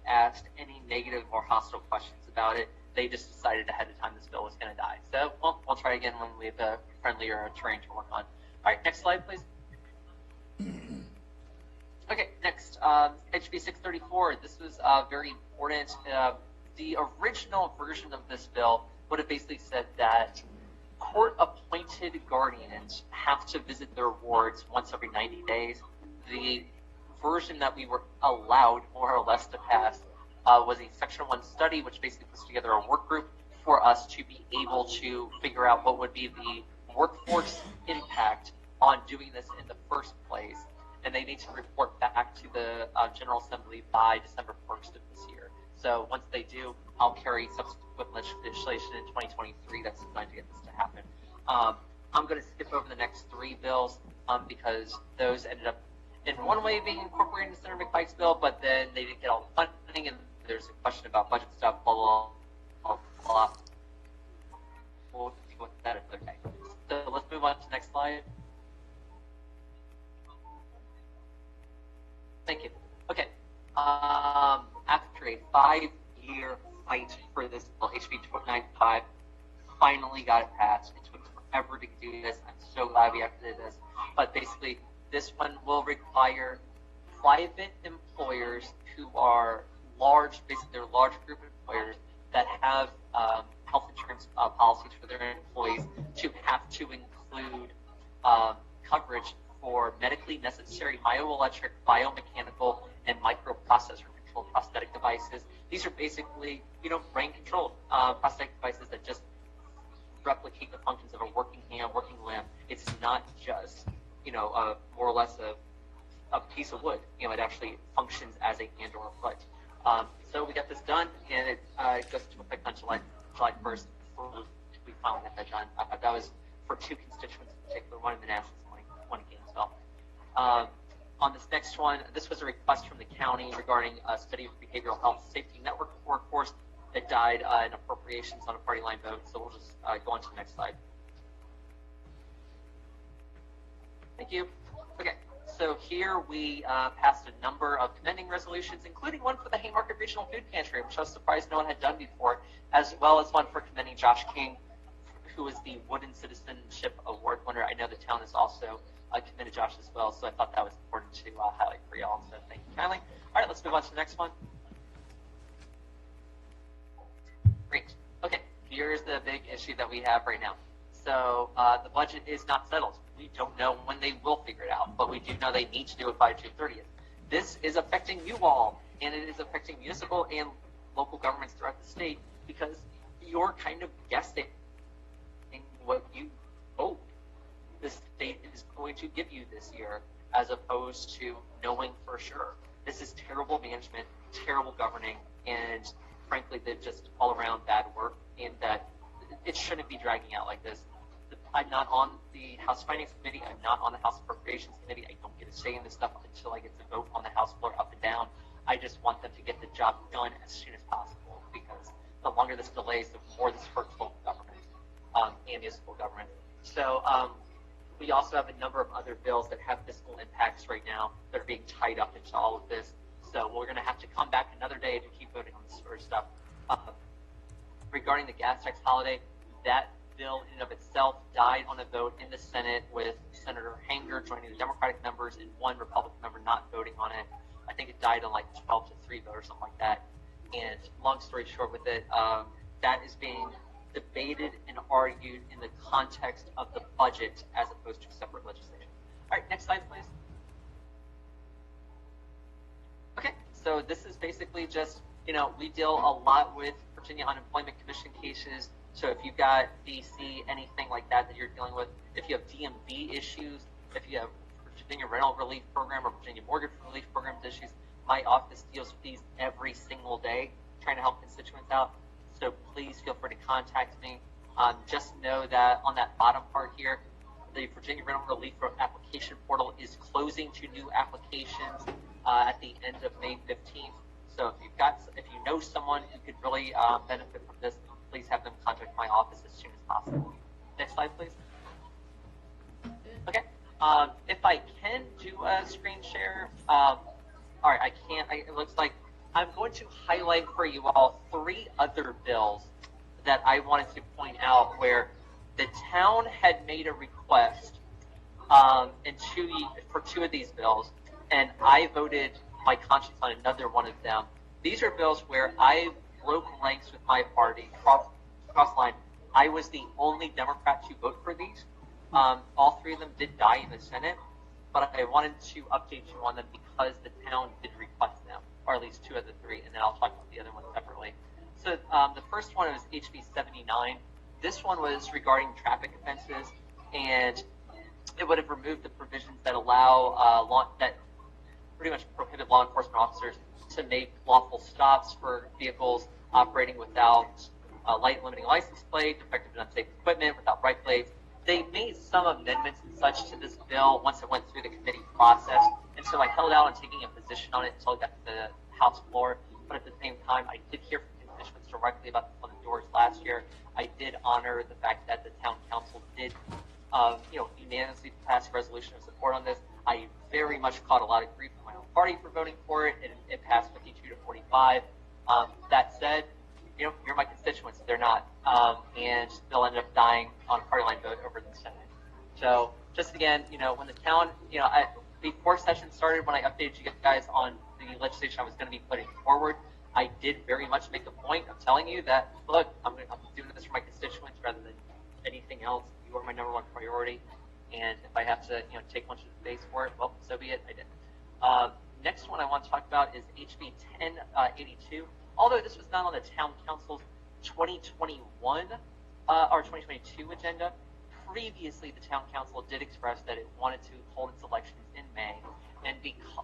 asked any negative or hostile questions about it. They just decided ahead of time this bill was going to die. So, well, we'll try again when we have a friendlier terrain to work on. All right, next slide, please. Okay, next, HB 634. This was very important. The original version of this bill would have basically said that court-appointed guardians have to visit their wards once every 90 days. The version that we were allowed, more or less, to pass was a Section 1 study, which basically puts together a work group for us to be able to figure out what would be the workforce impact on doing this in the first place. And they need to report back to the General Assembly by December 1st of this year. So once they do, I'll carry subsequent legislation in 2023 that's designed to get this to happen. I'm going to skip over the next 3 bills because those ended up in one way being incorporated into Senator McPike's bill, but then they didn't get all the funding, and there's a question about budget stuff, blah, blah, blah, blah. We'll deal with that another day. So let's move on to the next slide. Thank you. Okay. After a 5-year fight for this bill, HB 295 finally got it passed. It took forever to do this. I'm so glad we have to do this. But basically, this one will require private employers who are large, basically they're large group employers that have health insurance policies for their employees to have to include coverage for medically necessary bioelectric, biomechanical, and microprocessor-controlled prosthetic devices. These are basically, brain-controlled prosthetic devices that just replicate the functions of a working hand, working limb. It's not just, more or less a piece of wood. It actually functions as a hand or a foot. So we got this done, and it goes into effect on July 1st. We finally got that done. That was for 2 constituents in particular, one in Manassas and one in Gainesville. On this next one, this was a request from the county regarding a study of behavioral health safety network workforce that died in appropriations on a party line vote. So we'll just go on to the next slide. Thank you. Okay, so here we passed a number of commending resolutions, including one for the Haymarket Regional Food Pantry, which I was surprised no one had done before, as well as one for commending Josh King, who is the Wooden Citizenship Award winner. I know the town is also commended Josh as well, so I thought that was important to highlight for y'all, so thank you kindly. All right, let's move on to the next one. Great. Okay, here's the big issue that we have right now. So the budget is not settled. We don't know when they will figure it out, but we do know they need to do it by June 30th. This is affecting you all, and it is affecting municipal and local governments throughout the state because you're kind of guessing what you hope the state is going to give you this year as opposed to knowing for sure. This is terrible management, terrible governing, and frankly, they're just all around bad work, and that it shouldn't be dragging out like this. I'm not on the House Finance Committee. I'm not on the House Appropriations Committee. I don't get a say in this stuff until I get to vote on the House floor up and down. I just want them to get the job done as soon as possible because the longer this delays, the more this hurts local government and municipal government. So we also have a number of other bills that have fiscal impacts right now that are being tied up into all of this. So we're going to have to come back another day to keep voting on this sort of stuff. Regarding the gas tax holiday, that bill in and of itself died on a vote in the Senate with Senator Hanger joining the Democratic members and one Republican member not voting on it. I think it died on like 12-3 vote or something like that. And long story short with it, that is being debated and argued in the context of the budget as opposed to separate legislation. All right, next slide, please. Okay, so this is basically just, we deal a lot with Virginia Unemployment Commission cases. So if you've got DC, anything like that you're dealing with, if you have DMV issues, if you have Virginia Rental Relief Program or Virginia Mortgage Relief Program issues, my office deals with these every single day, trying to help constituents out. So please feel free to contact me. Just know that on that bottom part here, the Virginia Rental Relief application portal is closing to new applications at the end of May 15th. So if you know someone who could really benefit from this, please have them contact my office as soon as possible. Next slide, please. Okay. If I can do a screen share, all right, I can't. It looks like I'm going to highlight for you all 3 other bills that I wanted to point out where the town had made a request for 2 of these bills, and I voted my conscience on another one of them. These are bills where I broke ranks with my party, cross line. I was the only Democrat to vote for these. All 3 of them did die in the Senate, but I wanted to update you on them because the town did request them, or at least 2 of the 3, and then I'll talk about the other one separately. So the first one was HB 79. This one was regarding traffic offenses, and it would have removed the provisions that allow that pretty much prohibit law enforcement officers to make lawful stops for vehicles operating without light limiting license plate, defective and unsafe equipment, without brake plates. They made some amendments and such to this bill once it went through the committee process, and so I held out on taking a position on it until it got to the House floor. But at the same time, I did hear from constituents directly about this on the doors last year. I did honor the fact that the town council did, unanimously pass a resolution of support on this. I very much caught a lot of grief from my own party for voting for it, and it passed 52-45. That said, you're my constituents. They're not, and they'll end up dying on a party line vote over the Senate. So just again, when the town, before session started, when I updated you guys on the legislation I was going to be putting forward, I did very much make a point of telling you that, look, I'm doing this for my constituents rather than anything else. You are my number 1 priority, and if I have to, take one to the face for it, well, so be it. I did. Next one I want to talk about is HB 1082. Although this was not on the town council's 2021 or 2022 agenda, previously the town council did express that it wanted to hold its elections in May,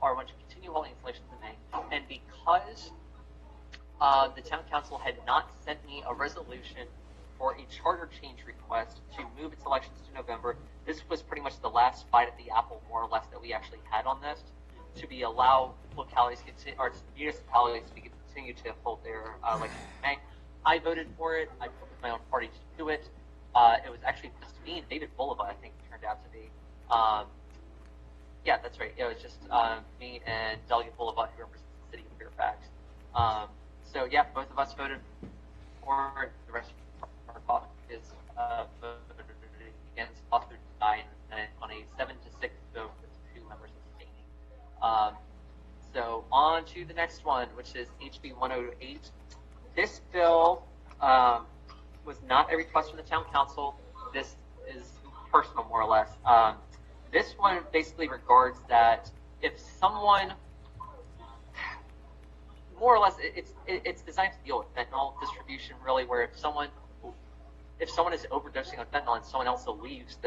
or wanted to continue holding its elections in May, and because the town council had not sent me a resolution for a charter change request to move its elections to November, this was pretty much the last bite at the apple, more or less, that we actually had on this, to allow localities or municipalities to continue to hold their elections in May. I voted for it. I put my own party to do it. It was actually just me and David Bulova, I think, turned out to be. Yeah, that's right. It was just me and Delegate Bulova, who represents the city of Fairfax. So yeah, both of us voted for it. The rest of our caucus voted against, authored die on a 7-6 vote with 2 members abstaining. So on to the next one, which is HB 108. This bill was not a request from the town council. This is personal, more or less. This one basically regards that if someone, more or less, it's designed to deal with fentanyl distribution, really, where if someone is overdosing on fentanyl and someone else leaves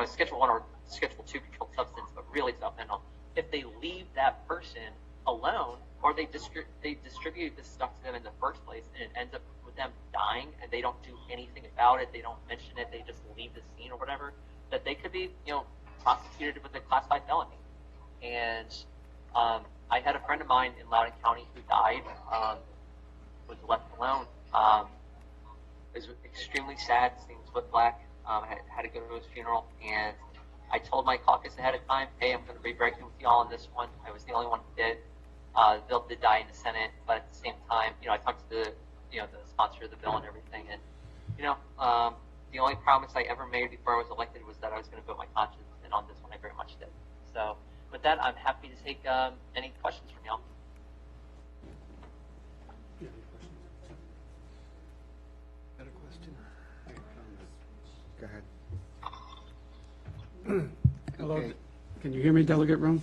Schedule 1 or Schedule 2 controlled substance, but really it's about fentanyl, if they leave that person alone, or they distribute this stuff to them in the first place, and it ends up with them dying, and they don't do anything about it, they don't mention it, they just leave the scene or whatever, that they could be, prosecuted with a Class 5 felony. And I had a friend of mine in Loudoun County who died, was left alone. It was extremely sad, seeing Swift Black. I had to go to his funeral, and I told my caucus ahead of time, hey, I'm going to be breaking with y'all on this one. I was the only one who did. The bill did die in the Senate, but at the same time, I talked to the sponsor of the bill and everything, and The only promise I ever made before I was elected was that I was going to vote my conscience, and on this one I very much did. So with that, I'm happy to take any questions from y'all. Got a question? Go ahead. Hello, Okay. can you hear me, Delegate Rome?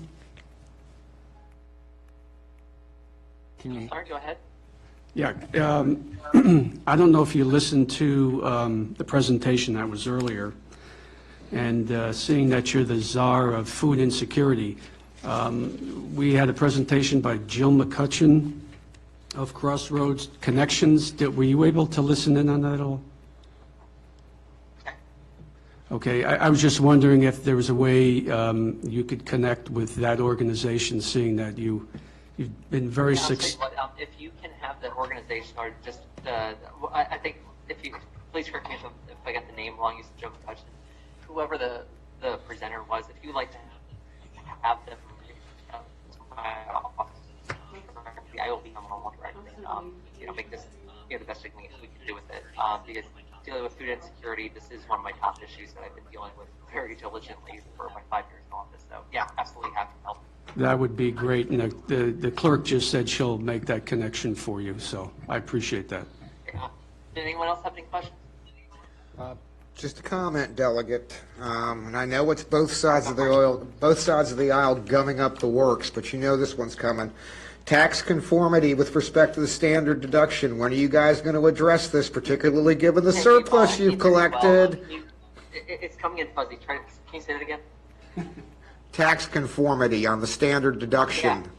Can you, Sorry, go ahead. Yeah, I don't know if you listened to the presentation that was earlier, and seeing that you're the czar of food insecurity, we had a presentation by Jill McCutcheon of Crossroads Connections. Were you able to listen in on that at all? Okay, I was just wondering if there was a way you could connect with that organization, seeing that you've been very Yeah, I'll tell you successful. what, if you can have the organization, or just, I think, if you, please correct me if I got the name wrong, you said Joe McCutcheon, whoever the presenter was, if you'd like to have them, to my office, I will be on one directly, make this, the best we can do with it, because dealing with food insecurity, this is one of my top issues that I've been dealing with very diligently for my 5 years in office, so yeah, absolutely happy to help. That would be great, and the clerk just said she'll make that connection for you, so I appreciate that. Did anyone else have any questions? Just a comment, Delegate. And I know it's both sides of the aisle gumming up the works, but you know this one's coming. Tax conformity with respect to the standard deduction. When are you guys going to address this, particularly given the surplus you've collected? It's coming in fuzzy. Can you say that again? Tax conformity on the standard deduction.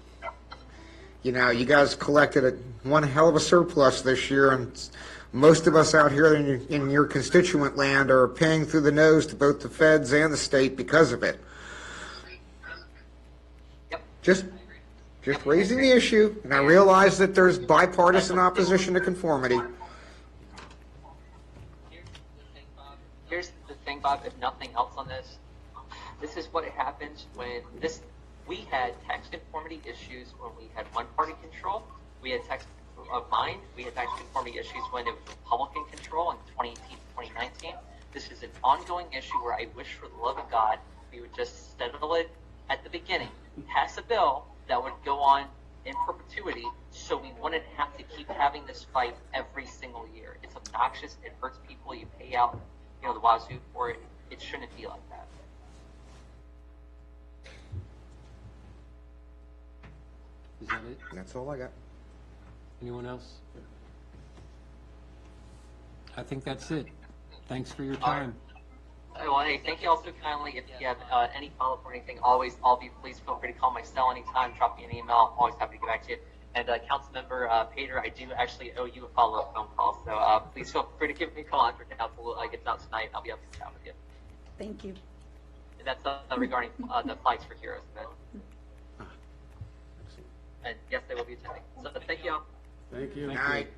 Yeah. You guys collected one hell of a surplus this year, and most of us out here in your constituent land are paying through the nose to both the feds and the state because of it. Yep. Just raising the issue, and I realize that there's bipartisan opposition to conformity. Here's the thing, Bob, if nothing else on this, this is what happens when we had tax conformity issues when we had one-party control. We had tax conformity issues when it was Republican control in 2018, 2019. This is an ongoing issue where I wish for the love of God we would just settle it at the beginning, pass a bill that would go on in perpetuity so we wouldn't have to keep having this fight every single year. It's obnoxious. It hurts people. You pay out, the wazoo for it. It shouldn't be like that. is that it? That's all I got. Anyone else? I think that's it. Thanks for your time. Well, hey, thank you all so kindly. If you have any follow-up or anything, please feel free to call my cell anytime, drop me an email. I'm always happy to get back to you. And Councilmember Pater, I do actually owe you a follow-up phone call, so please feel free to give me a call after council gets out tonight. I'll be up to chat with you. Thank you. And that's regarding the flights for Heroes event. And yes, they will be attending. So thank you all. Thank you. Good night.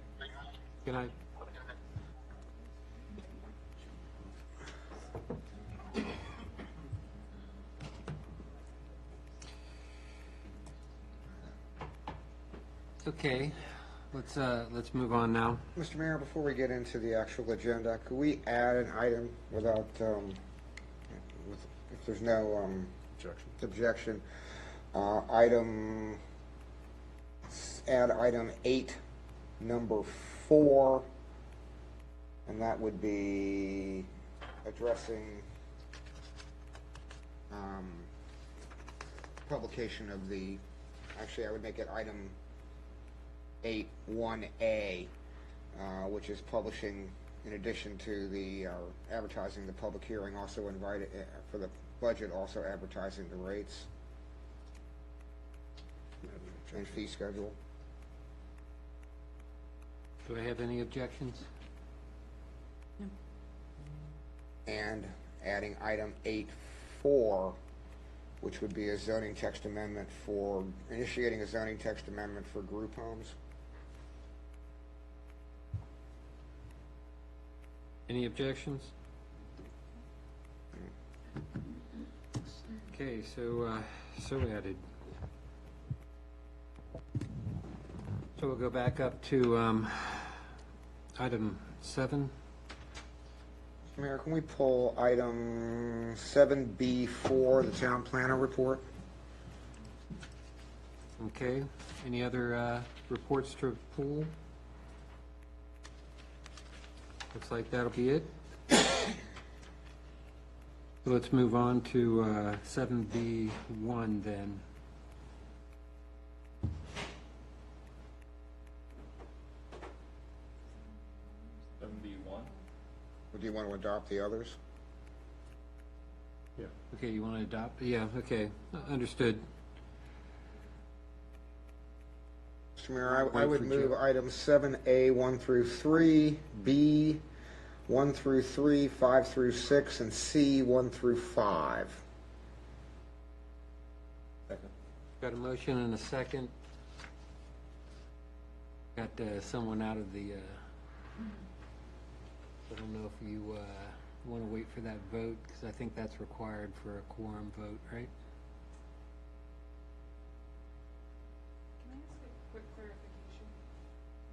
Good night. Okay, let's move on now. Mr. Mayor, before we get into the actual agenda, could we add an item without, if there's no objection, add item 8, number 4, and that would be addressing publication of the, actually I would make it item 8.1A, which is publishing, in addition to the advertising the public hearing, also invited for the budget, also advertising the rates and fee schedule. Do I have any objections? And adding item 8.4, which would be a zoning text amendment for, initiating a zoning text amendment for group homes. Any objections? Okay, so added. So we'll go back up to item 7. Mayor, can we pull item 7B4, the town planner report? Okay, any other reports to pull? Looks like that'll be it. So let's move on to 7B1 then. Or do you want to adopt the others? Okay, you want to adopt? Yeah, okay, understood. Mr. Mayor, I would move items 7A 1 through 3, B 1 through 3, 5 through 6, and C 1 through 5. Got a motion and a second. Got someone out of the, I don't know if you want to wait for that vote, because I think that's required for a quorum vote, right? Can I ask a quick clarification?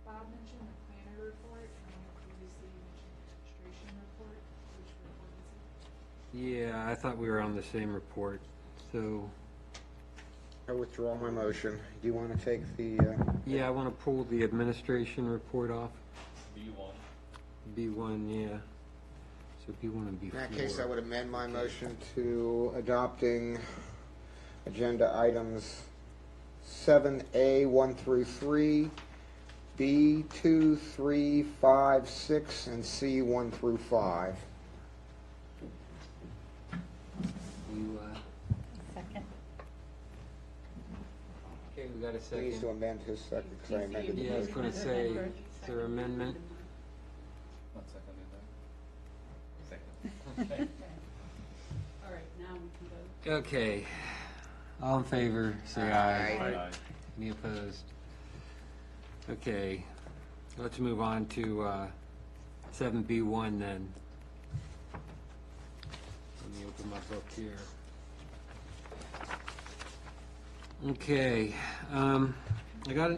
Bob mentioned the planner report, and then previously you mentioned the administration report. Which report is it? Yeah, I thought we were on the same report, so, I withdraw my motion. Do you want to take the, yeah, I want to pull the administration report off. B1. B1, yeah. So B1 and B4. in that case, I would amend my motion to adopting agenda items 7A 1 through 3, B 2, 3, 5, 6, and C 1 through 5. You, Second. okay, we got a He needs to second. amend his second, because I amended the Yeah, I was motion. going to say, is there amendment? Not seconded then. All right, now we can vote. Okay. All in favor, say aye. Aye. Any opposed? Okay, let's move on to 7B1 then. Let me open my book here. Okay, I got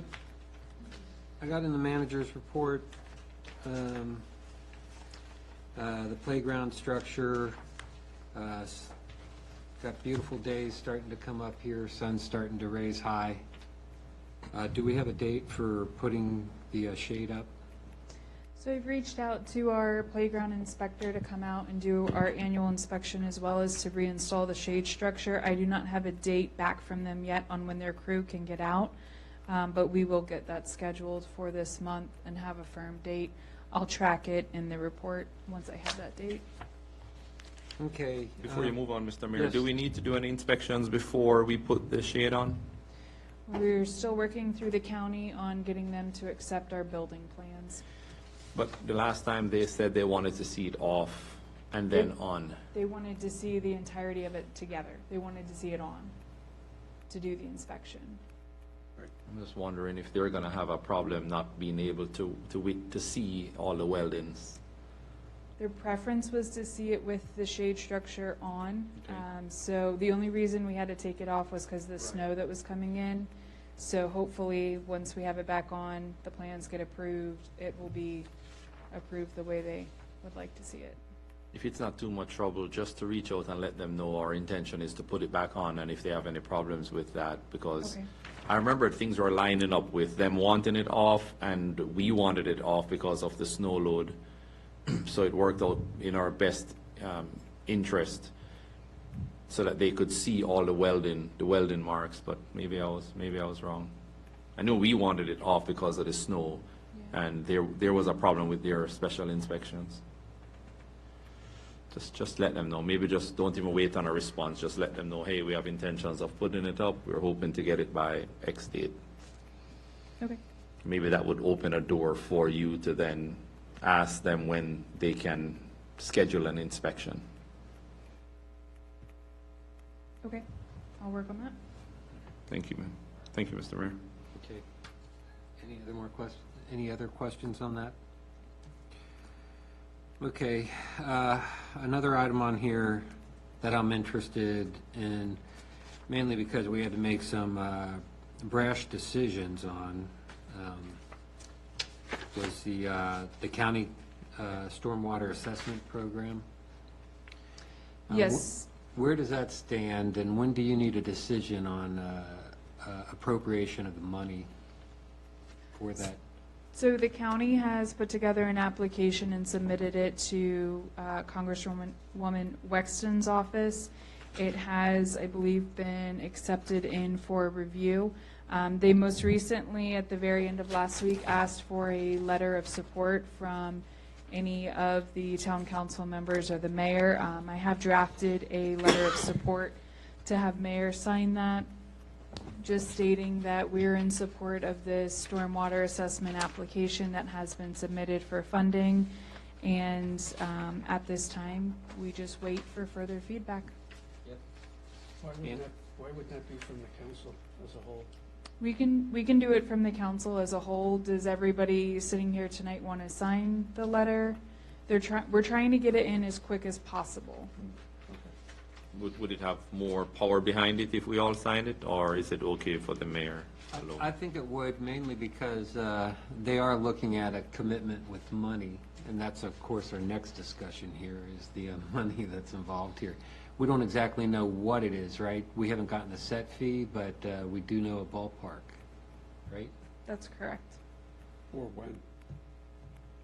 in the manager's report, the playground structure, got beautiful days starting to come up here, sun's starting to raise high. Do we have a date for putting the shade up? So we've reached out to our playground inspector to come out and do our annual inspection as well as to reinstall the shade structure. I do not have a date back from them yet on when their crew can get out, but we will get that scheduled for this month and have a firm date. I'll track it in the report once I have that date. Okay. Before you move on, Mr. Mayor, yes. do we need to do any inspections before we put the shade on? We're still working through the county on getting them to accept our building plans. But the last time they said they wanted to see it off and then on. They wanted to see the entirety of it together. They wanted to see it on to do the inspection. I'm just wondering if they're gonna have a problem not being able to see all the weldings. Their preference was to see it with the shade structure on. Okay. So the only reason we had to take it off was because of the snow that was coming in. So hopefully, once we have it back on, the plans get approved, it will be approved the way they would like to see it. If it's not too much trouble, just to reach out and let them know our intention is to put it back on, and if they have any problems with that, because Okay. I remember things were lining up with them wanting it off, and we wanted it off because of the snow load. So it worked out in our best interest, so that they could see all the welding marks. But maybe I was wrong. I know we wanted it off because of the snow, and there was a problem with their special inspections. Just let them know. Maybe just don't even wait on a response. Just let them know, hey, we have intentions of putting it up. We're hoping to get it by X date. Okay. Maybe that would open a door for you to then ask them when they can schedule an inspection. Okay. I'll work on that. Thank you, ma'am. Thank you, Mr. Mayor. Okay. Any other questions on that? Okay, another item on here that I'm interested in, mainly because we had to make some brash decisions on, was the county stormwater assessment program. Yes. Where does that stand, and when do you need a decision on appropriation of the money for that? So the county has put together an application and submitted it to Congresswoman Wexton's office. It has, I believe, been accepted in for review. They most recently, at the very end of last week, asked for a letter of support from any of the town council members or the mayor. I have drafted a letter of support to have mayor sign that, just stating that we're in support of this stormwater assessment application that has been submitted for funding. And at this time, we just wait for further feedback. Why would that be from the council as a whole? We can do it from the council as a whole. Does everybody sitting here tonight want to sign the letter? We're trying to get it in as quick as possible. Would it have more power behind it if we all signed it, or is it okay for the mayor alone? I think it would, mainly because they are looking at a commitment with money, and that's, of course, our next discussion here is the money that's involved here. We don't exactly know what it is, right? We haven't gotten a set fee, but we do know a ballpark, right? That's correct. Or when?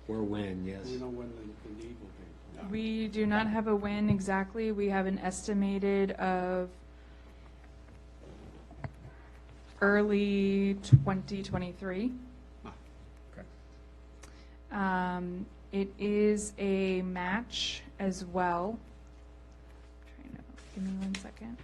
Or when, yes. Do we know when the need will be? No. We do not have a win exactly. We have an estimated of early 2023. Okay. It is a match as well. Give me 1 second.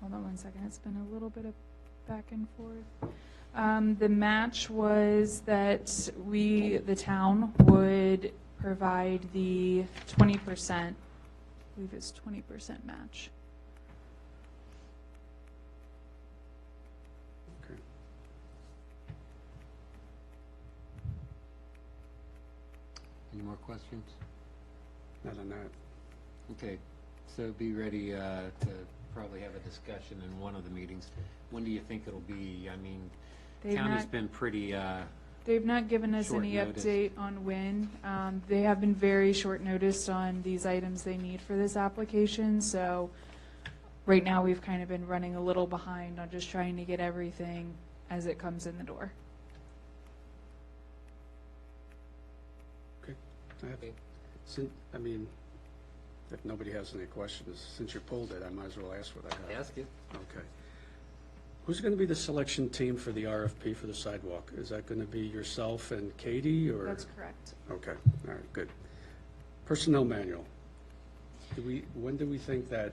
Hold on 1 second. It's been a little bit of back and forth. The match was that the town would provide the 20%. I believe it's 20% match. Okay. Any more questions? Not on that. Okay, so be ready to probably have a discussion in one of the meetings. When do you think it'll be? I mean, They've county's not- been pretty, They've not given us Short any notice. update on when. They have been very short notice on these items they need for this application, so right now we've kind of been running a little behind on just trying to get everything as it comes in the door. Okay. Okay. I mean, if nobody has any questions, since you pulled it, I might as well ask what I have. ask it. Okay. Who's going to be the selection team for the RFP for the sidewalk? Is that going to be yourself and Katie, or? That's correct. Okay, all right, good. Personnel manual. When do we think that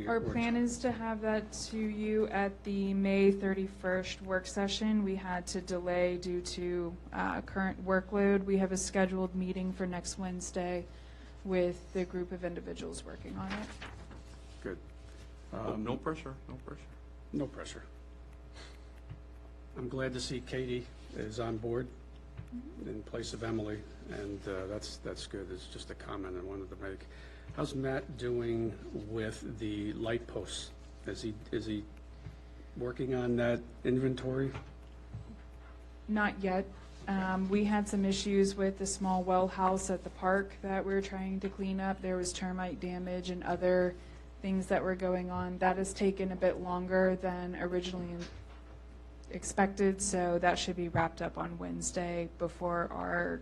Our plan is to have that to you at the May 31st work session. We had to delay due to current workload. We have a scheduled meeting for next Wednesday with the group of individuals working on it. Good. No pressure, no pressure. No pressure. I'm glad to see Katie is on board in place of Emily, and that's good. It's just a comment I wanted to make. How's Matt doing with the light posts? Is he working on that inventory? Not yet. We had some issues with the small well house at the park that we were trying to clean up. There was termite damage and other things that were going on. That has taken a bit longer than originally expected, so that should be wrapped up on Wednesday before our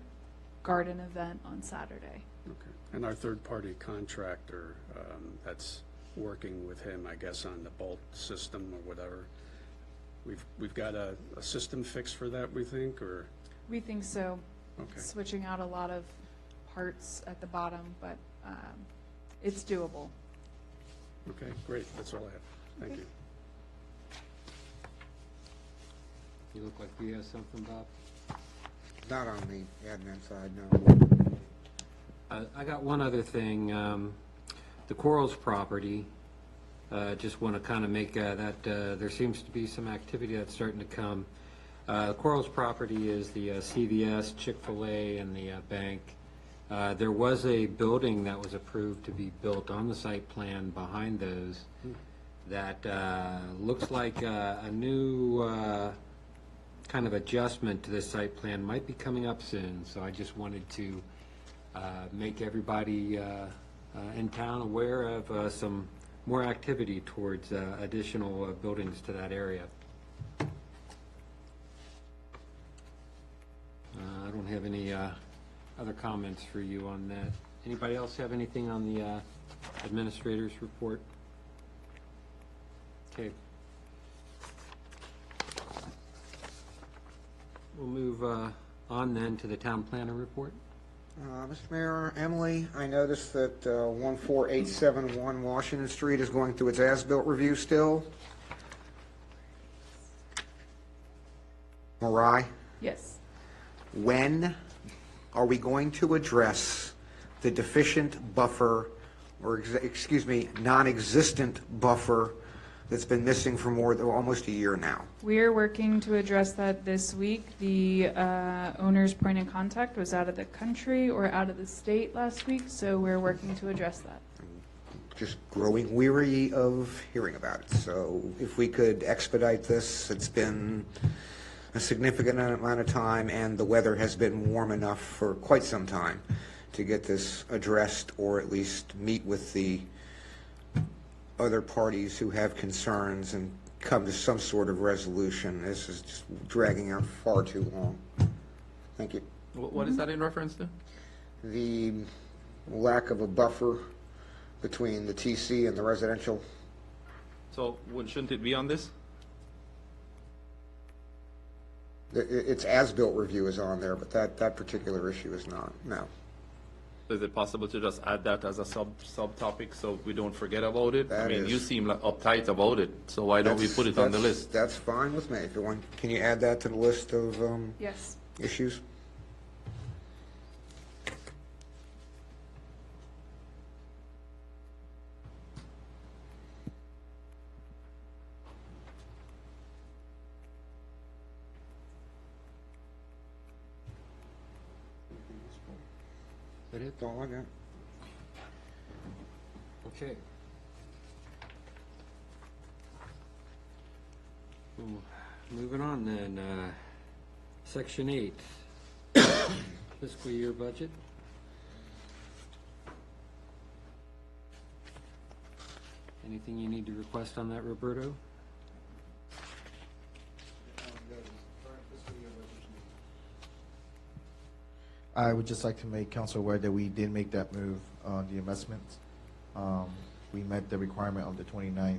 garden event on Saturday. Okay. And our third-party contractor that's working with him, I guess, on the bolt system or whatever, we've got a system fix for that, we think, or? We think so. Okay. Switching out a lot of parts at the bottom, but it's doable. Okay, great. That's all I have. Thank you. You look like you have something, Bob? Not on the admin side, no. I got one other thing. The Quarles property, just want to kind of make that there seems to be some activity that's starting to come. Quarles property is the CVS, Chick-fil-A, and the bank. There was a building that was approved to be built on the site plan behind those that looks like a new kind of adjustment to this site plan might be coming up soon. So I just wanted to make everybody in town aware of some more activity towards additional buildings to that area. I don't have any other comments for you on that. Anybody else have anything on the administrator's report? Okay. We'll move on then to the town planner report. Mr. Mayor, Emily, I noticed that 14871 Washington Street is going through its as-built review still. Marai, Yes. when are we going to address the deficient buffer, or non-existent buffer that's been missing for more than almost a year now? We are working to address that this week. The owner's point of contact was out of the country or out of the state last week, so we're working to address that. Just growing weary of hearing about it. So if we could expedite this, it's been a significant amount of time, and the weather has been warm enough for quite some time to get this addressed, or at least meet with the other parties who have concerns and come to some sort of resolution. This is just dragging out far too long. Thank you. What is that in reference to? The lack of a buffer between the TC and the residential. So shouldn't it be on this? Its as-built review is on there, but that particular issue is not, no. Is it possible to just add that as a subtopic so we don't forget about it? I mean, you seem like uptight about it, so why don't we put it on the list? That's fine with me. If you want, can you add that to the list of Yes. issues? That it? That's all I got. Okay. Moving on then, Section 8, fiscal year budget. Anything you need to request on that, Roberto? I would just like to make council aware that we did make that move on the investments. We met the requirement on the 29th.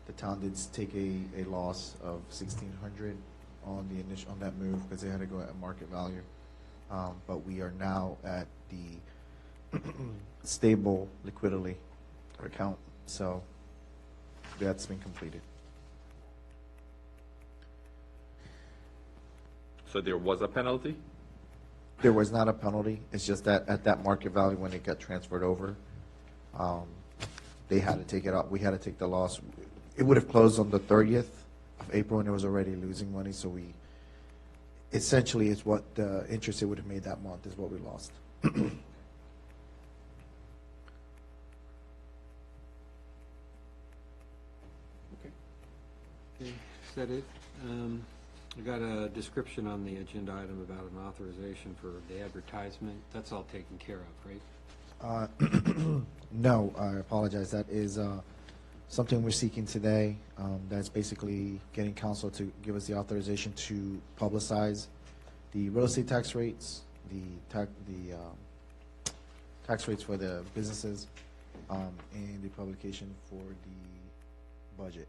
The town did take a loss of $1,600 on that move because they had to go at market value. But we are now at the stable liquidity account, so that's been completed. So there was a penalty? There was not a penalty. It's just that at that market value, when it got transferred over, they had to take it out. We had to take the loss. It would have closed on the 30th of April, and it was already losing money. So we essentially, it's what the interest it would have made that month is what we lost. Okay. Is that it? I got a description on the agenda item about an authorization for the advertisement. That's all taken care of, right? No, I apologize. That is something we're seeking today. That's basically getting council to give us the authorization to publicize the real estate tax rates, the tax rates for the businesses, and the publication for the budget.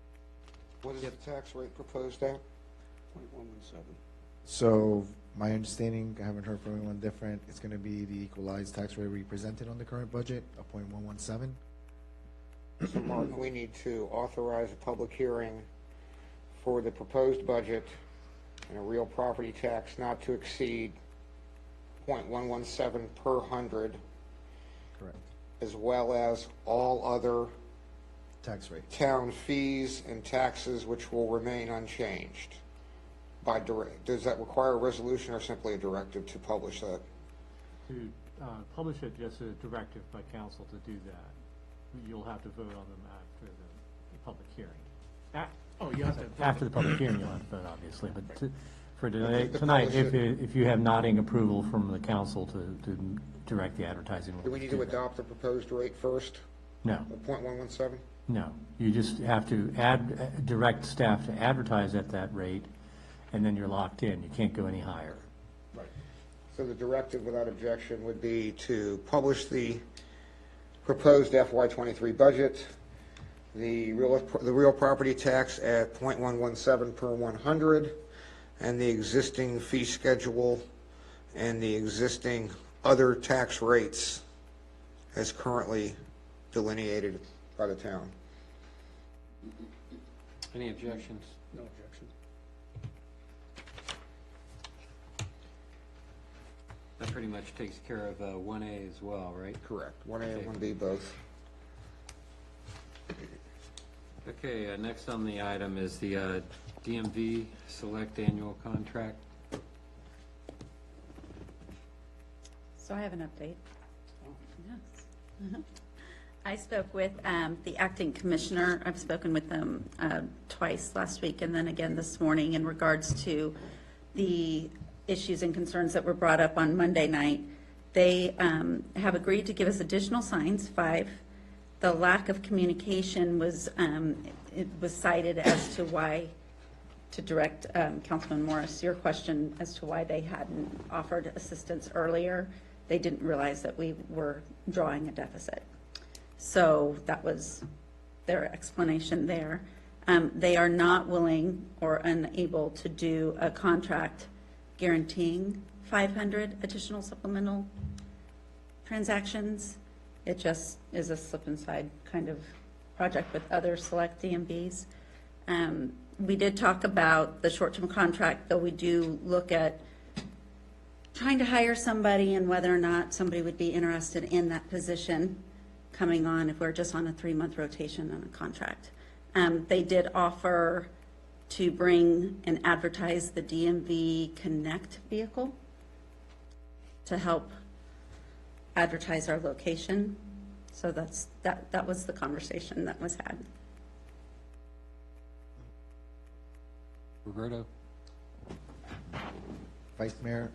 What is the tax rate proposed at? 0.117. So my understanding, I haven't heard from anyone different, it's going to be the equalized tax rate represented on the current budget of 0.117. So Mark, we need to authorize a public hearing for the proposed budget and a real property tax not to exceed 0.117 per hundred, Correct. as well as all other Tax rate. town fees and taxes which will remain unchanged. by direct, does that require a resolution or simply a directive to publish that? To publish it, just a directive by council to do that. You'll have to vote on them after the public hearing. Oh, you have to. After the public hearing, you'll have to vote, obviously, but for To tonight, publish if you have nodding approval from the council to direct the advertising. Do we need to adopt the proposed rate first, No, of .117? no. You just have to direct staff to advertise at that rate, and then you're locked in. You can't go any higher. So the directive without objection would be to publish the proposed FY23 budget, the real property tax at .117 per 100, and the existing fee schedule and the existing other tax rates as currently delineated by the town. Any objections? No objection. That pretty much takes care of 1A as well, right? Correct. 1A and 1B both. Okay, next on the item is the DMV Select Annual Contract. So I have an update. Yes. I spoke with the acting commissioner. I've spoken with them twice last week and then again this morning in regards to the issues and concerns that were brought up on Monday night. They have agreed to give us additional signs, 5. The lack of communication was it was cited as to why, to direct Councilman Morris, your question as to why they hadn't offered assistance earlier. They didn't realize that we were drawing a deficit. So that was their explanation there. They are not willing or unable to do a contract guaranteeing 500 additional supplemental transactions. It just is a slip and slide kind of project with other select DMVs. We did talk about the short-term contract, though we do look at trying to hire somebody and whether or not somebody would be interested in that position coming on if we're just on a 3-month rotation on a contract. They did offer to bring and advertise the DMV Connect vehicle to help advertise our location. So that was the conversation that was had. Roberto? Vice Mayor,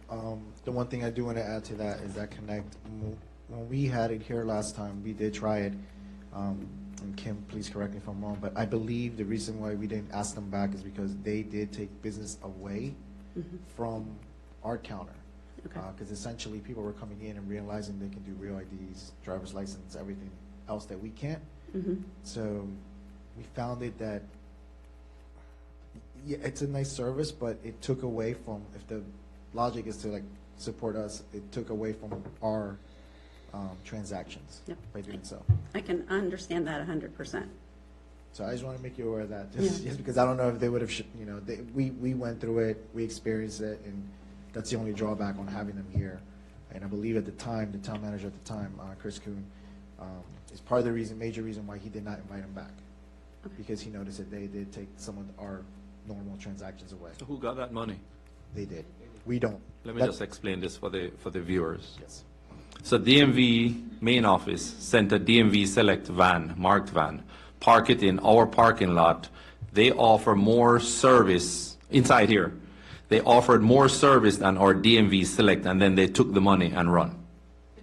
the one thing I do want to add to that is that Connect, when we had it here last time, we did try it. And Kim, please correct me if I'm wrong, but I believe the reason why we didn't ask them back is because they did take business away from our counter. Because essentially people were coming in and realizing they can do real IDs, driver's license, everything else that we can't. So we found it that, yeah, it's a nice service, but it took away from, if the logic is to like support us, it took away from our transactions by doing so. I can understand that 100%. So I just want to make you aware of that, just because I don't know if they would have, we went through it, we experienced it, and that's the only drawback on having them here. And I believe at the time, the town manager at the time, Chris Kuhn, is part of the reason, major reason why he did not invite them back, because he noticed that they did take some of our normal transactions away. So who got that money? They did. We don't. Let me just explain this for the viewers. Yes. So DMV main office sent a DMV Select van, marked van, park it in our parking lot. They offer more service inside here. They offered more service than our DMV Select, and then they took the money and run.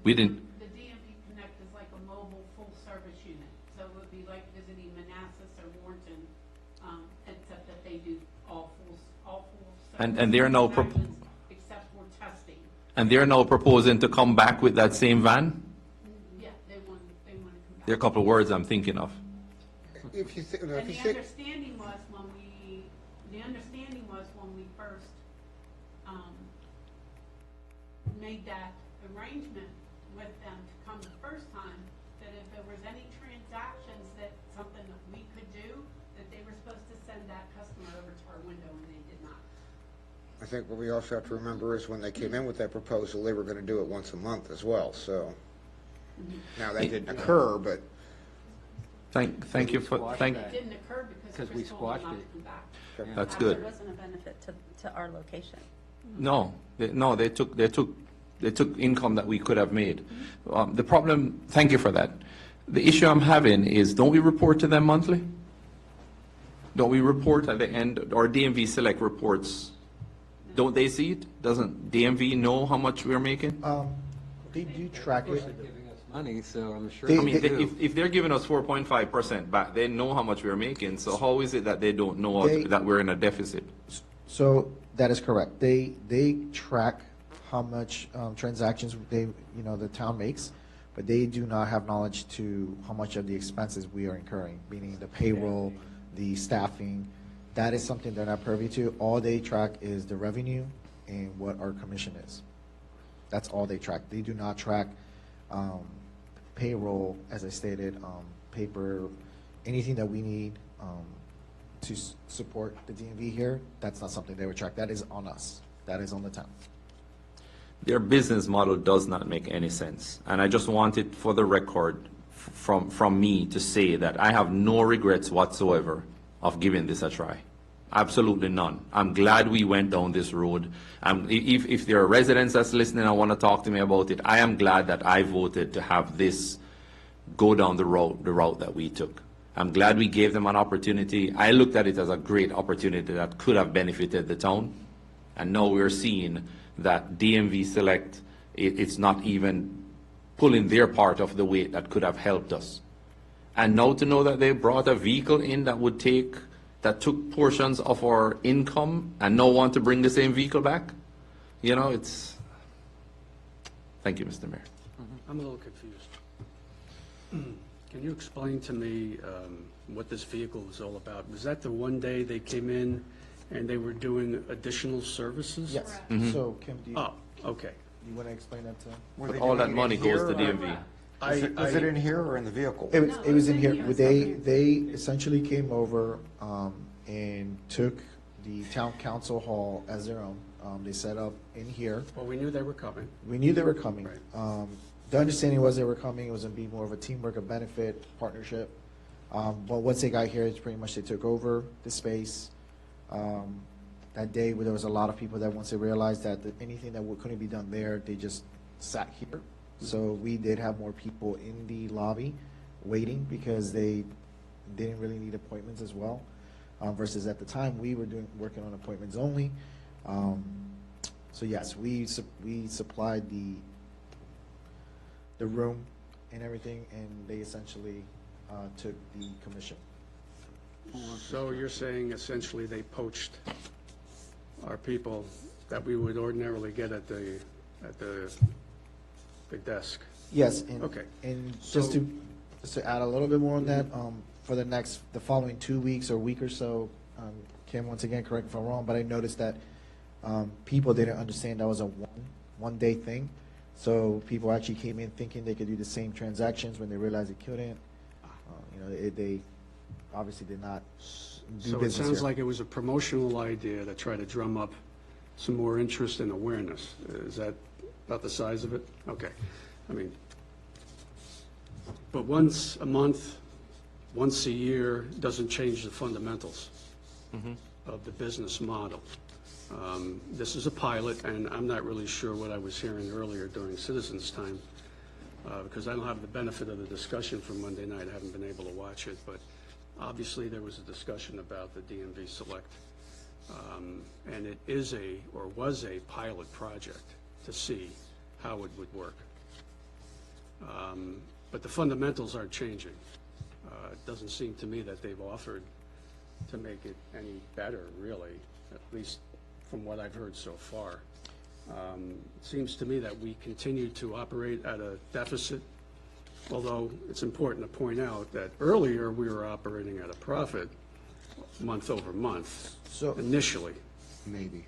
We didn't. The DMV Connect is like a mobile full-service unit, so it would be like visiting Manassas or Warrenton, except that they do all full service. And they're now except for testing. And they're now proposing to come back with that same van? Yeah, they want to come back. There are a couple of words I'm thinking of. If you think, And the understanding was when we first made that arrangement with them to come the first time, that if there was any transactions that something that we could do, that they were supposed to send that customer over to our window, and they did not. I think what we also have to remember is when they came in with that proposal, they were going to do it once a month as well, so. Now, that didn't occur, but. Thank you for, It didn't occur because because we squashed it. Yeah. That's good. There wasn't a benefit to our location. No, they took income that we could have made. The problem, thank you for that. The issue I'm having is, don't we report to them monthly? Don't we report at the end, or DMV Select reports? Don't they see it? Doesn't DMV know how much we're making? They do track it. They're giving us money, so I'm sure. They- I mean, they do. if they're giving us 4.5% back, they know how much we're making, so how is it that they don't know They- that we're in a deficit? So that is correct. They track how much transactions the town makes, but they do not have knowledge to how much of the expenses we are incurring, meaning the payroll, the staffing. That is something they're not privy to. All they track is the revenue and what our commission is. That's all they track. They do not track payroll, as I stated, paper, anything that we need to support the DMV here. That's not something they would track. That is on us. That is on the town. Their business model does not make any sense. And I just wanted for the record from me to say that I have no regrets whatsoever of giving this a try. Absolutely none. I'm glad we went down this road. If there are residents that's listening and want to talk to me about it, I am glad that I voted to have this go down the route that we took. I'm glad we gave them an opportunity. I looked at it as a great opportunity that could have benefited the town. And now we're seeing that DMV Select, it's not even pulling their part of the weight that could have helped us. And now to know that they brought a vehicle in that took portions of our income and now want to bring the same vehicle back, it's, thank you, Mr. Mayor. I'm a little confused. Can you explain to me what this vehicle is all about? Was that the one day they came in and they were doing additional services? Yes. So, Kim, do Oh, okay. you want to explain that to? Were they All that doing it money in goes here to or- DMV. Was it in here or in the vehicle? It was in here. They essentially came over and took the town council hall as their own. They set up in here. Well, we knew they were coming. We knew they were coming. Right. The understanding was they were coming. It was going to be more of a teamwork, a benefit, partnership. But once they got here, it's pretty much they took over the space. That day, there was a lot of people that once they realized that anything that couldn't be done there, they just sat here. So we did have more people in the lobby waiting because they didn't really need appointments as well. Versus at the time, we were working on appointments only. So yes, we supplied the room and everything, and they essentially took the commission. So you're saying essentially they poached our people that we would ordinarily get at the desk? Yes, and, Okay. and So- just to add a little bit more on that, for the following 2 weeks or week or so, Kim, once again, correct me if I'm wrong, but I noticed that people didn't understand that was a one day thing. So people actually came in thinking they could do the same transactions when they realized they couldn't. They obviously did not do So it business sounds here. like it was a promotional idea to try to drum up some more interest and awareness. Is that about the size of it? Okay. I mean, but once a month, once a year, doesn't change the fundamentals of the business model. This is a pilot, and I'm not really sure what I was hearing earlier during citizens' time, because I don't have the benefit of the discussion from Monday night. I haven't been able to watch it, but obviously there was a discussion about the DMV Select. And it is was a pilot project to see how it would work. But the fundamentals aren't changing. It doesn't seem to me that they've offered to make it any better, really, at least from what I've heard so far. It seems to me that we continue to operate at a deficit, although it's important to point out that earlier we were operating at a profit month over month, So- initially. Maybe.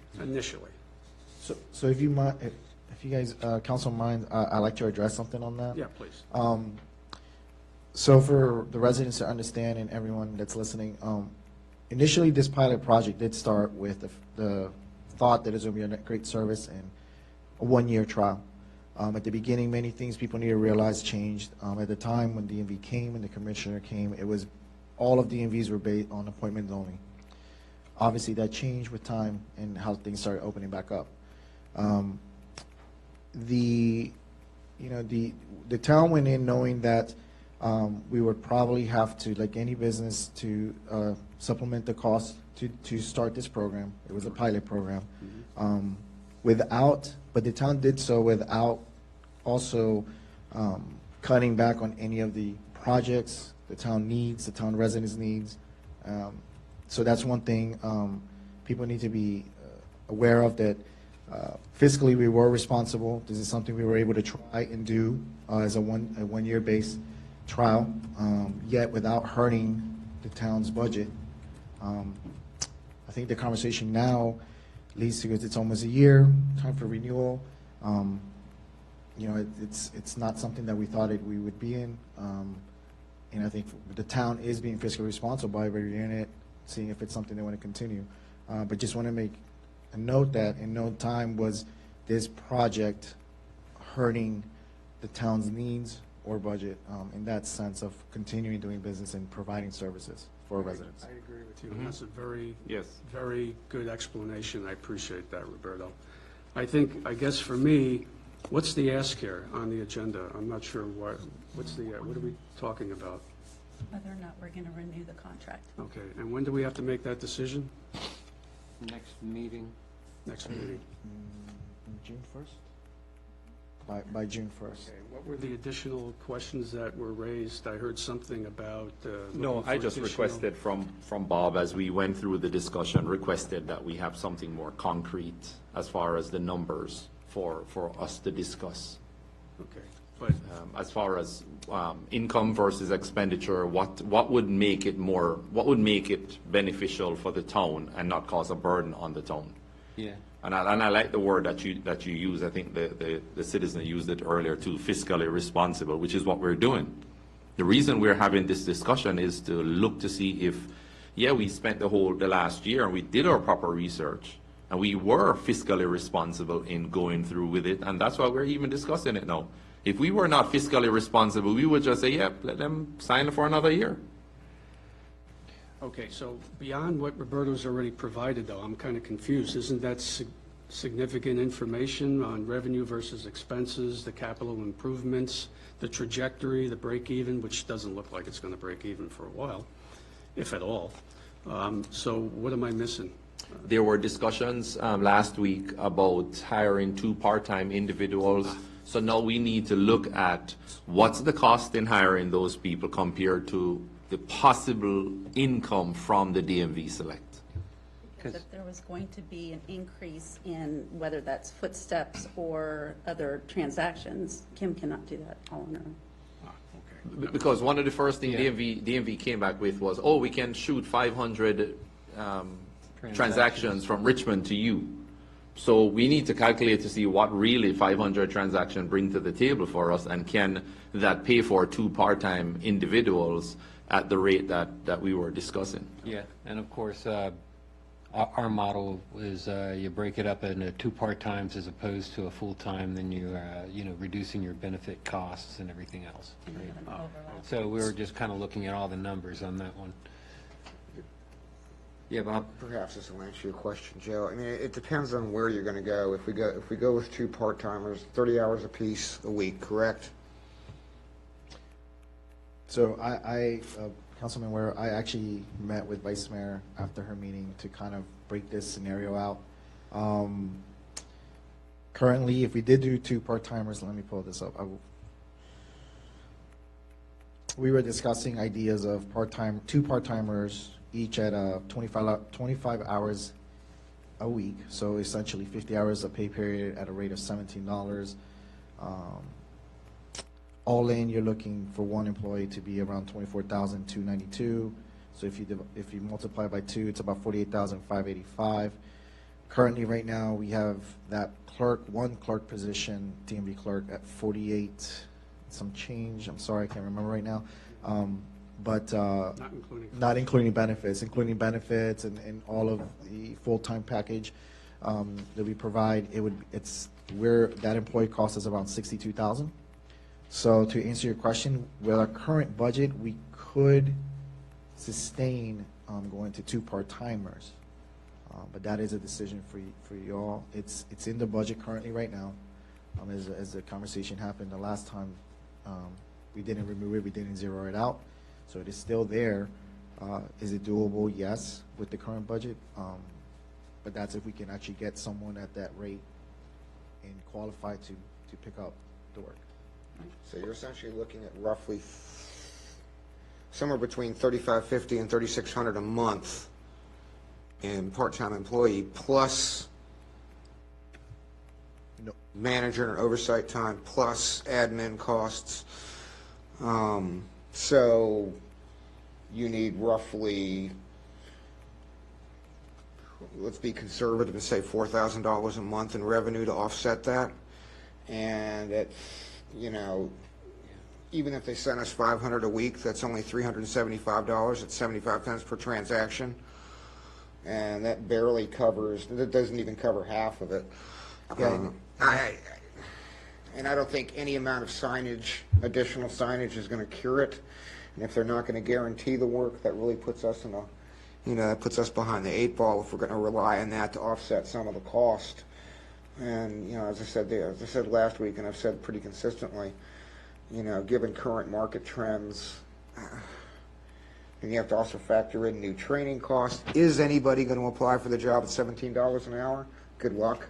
So if you mind, if you guys, council mind, I'd like to address something on that. Yeah, please. So for the residents to understand and everyone that's listening, initially this pilot project did start with the thought that it was going to be a great service and a one-year trial. At the beginning, many things people need to realize changed. At the time when DMV came and the commissioner came, it was all of DMVs were based on appointments only. Obviously, that changed with time and how things started opening back up. The town went in knowing that we would probably have to, like any business, to supplement the cost to start this program. It was a pilot program. But the town did so without also cutting back on any of the projects the town needs, the town residents needs. So that's one thing people need to be aware of, that fiscally we were responsible. This is something we were able to try and do as a one-year base trial, yet without hurting the town's budget. I think the conversation now leads to, it's almost a year, time for renewal. It's not something that we thought we would be in. And I think the town is being fiscally responsible by reviewing it, seeing if it's something they want to continue. But just want to make a note that in no time was this project hurting the town's needs or budget in that sense of continuing doing business and providing services for residents. I agree with you. That's a very, Yes. very good explanation. I appreciate that, Roberto. I guess for me, what's the ask here on the agenda? I'm not sure what are we talking about? Whether or not we're going to renew the contract. Okay, and when do we have to make that decision? Next meeting. Next meeting. June 1st? By June 1st. Okay, what were the additional questions that were raised? I heard something about. No, looking I for just additional- requested from Bob, as we went through the discussion, requested that we have something more concrete as far as the numbers for us to discuss. Okay, but As far as income versus expenditure, what would make it beneficial for the town and not cause a burden on the town? Yeah. And I like the word that you use. I think the citizen used it earlier too, fiscally responsible, which is what we're doing. The reason we're having this discussion is to look to see if, we spent the last year and we did our proper research and we were fiscally responsible in going through with it, and that's why we're even discussing it now. If we were not fiscally responsible, we would just say, let them sign for another year. okay, so beyond what Roberto's already provided, though, I'm kind of confused. Isn't that significant information on revenue versus expenses, the capital improvements, the trajectory, the break even, which doesn't look like it's going to break even for a while, if at all. So what am I missing? There were discussions last week about hiring 2 part-time individuals. So now we need to look at what's the cost in hiring those people compared to the possible income from the DMV Select. Because if there was going to be an increase in whether that's footsteps or other transactions, Kim cannot do that all on her own. Because one of the first things Yeah. DMV came back with was, we can shoot 500 transactions from Richmond to you. So we need to calculate to see what really 500 transactions bring to the table for us, and can that pay for 2 part-time individuals at the rate that we were discussing. Yeah, and of course, our model is you break it up into 2 part-times as opposed to a full-time, then you're reducing your benefit costs and everything else. And we have an overlap. So we were just kind of looking at all the numbers on that one. Yeah, Bob? Perhaps this will answer your question, Joe. I mean, it depends on where you're going to go. If we go with 2 part-timers, 30 hours apiece a week, correct? So Councilman Ware, I actually met with Vice Mayor after her meeting to kind of break this scenario out. Currently, if we did do 2 part-timers, let me pull this up. We were discussing ideas of 2 part-timers each at 25 hours a week, so essentially 50 hours of pay period at a rate of $17. All in, you're looking for one employee to be around $24,292. So if you multiply by 2, it's about $48,585. Currently, right now, we have that one clerk position, DMV clerk, at 48 some change. I'm sorry, I can't remember right now. But not including benefits, and all of the full-time package that we provide. That employee cost us around $62,000. So to answer your question, with our current budget, we could sustain going to 2 part-timers. But that is a decision for y'all. It's in the budget currently right now. As the conversation happened the last time, we didn't remove it, we didn't zero it out. So it is still there. Is it doable? Yes, with the current budget. But that's if we can actually get someone at that rate and qualified to pick up the work. So you're essentially looking at roughly somewhere between $3,550 and $3,600 a month in part-time employee plus No. manager and oversight time plus admin costs. So you need roughly, let's be conservative and say $4,000 a month in revenue to offset that. And at, even if they sent us $500 a week, that's only $375 at 75 cents per transaction. And that barely covers, that doesn't even cover half of it. Yeah. And I don't think any amount of signage, additional signage is going to cure it. And if they're not going to guarantee the work, that really puts us in a, that puts us behind the 8 ball if we're going to rely on that to offset some of the cost. And, as I said last week, and I've said pretty consistently, given current market trends, and you have to also factor in new training costs. Is anybody going to apply for the job at $17 an hour? Good luck.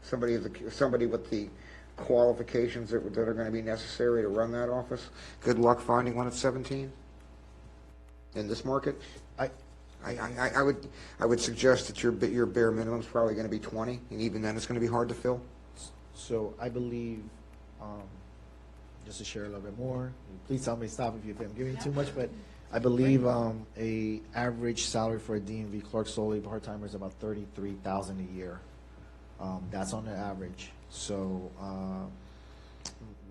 Somebody with the qualifications that are going to be necessary to run that office. Good luck finding one at 17 in this market. I would suggest that your bare minimum is probably going to be 20, and even then it's going to be hard to fill. So I believe, just to share a little bit more, please tell me stop if I'm giving you too much, but I believe a average salary for a DMV clerk solely part-timer is about $33,000 a year. That's on the average. So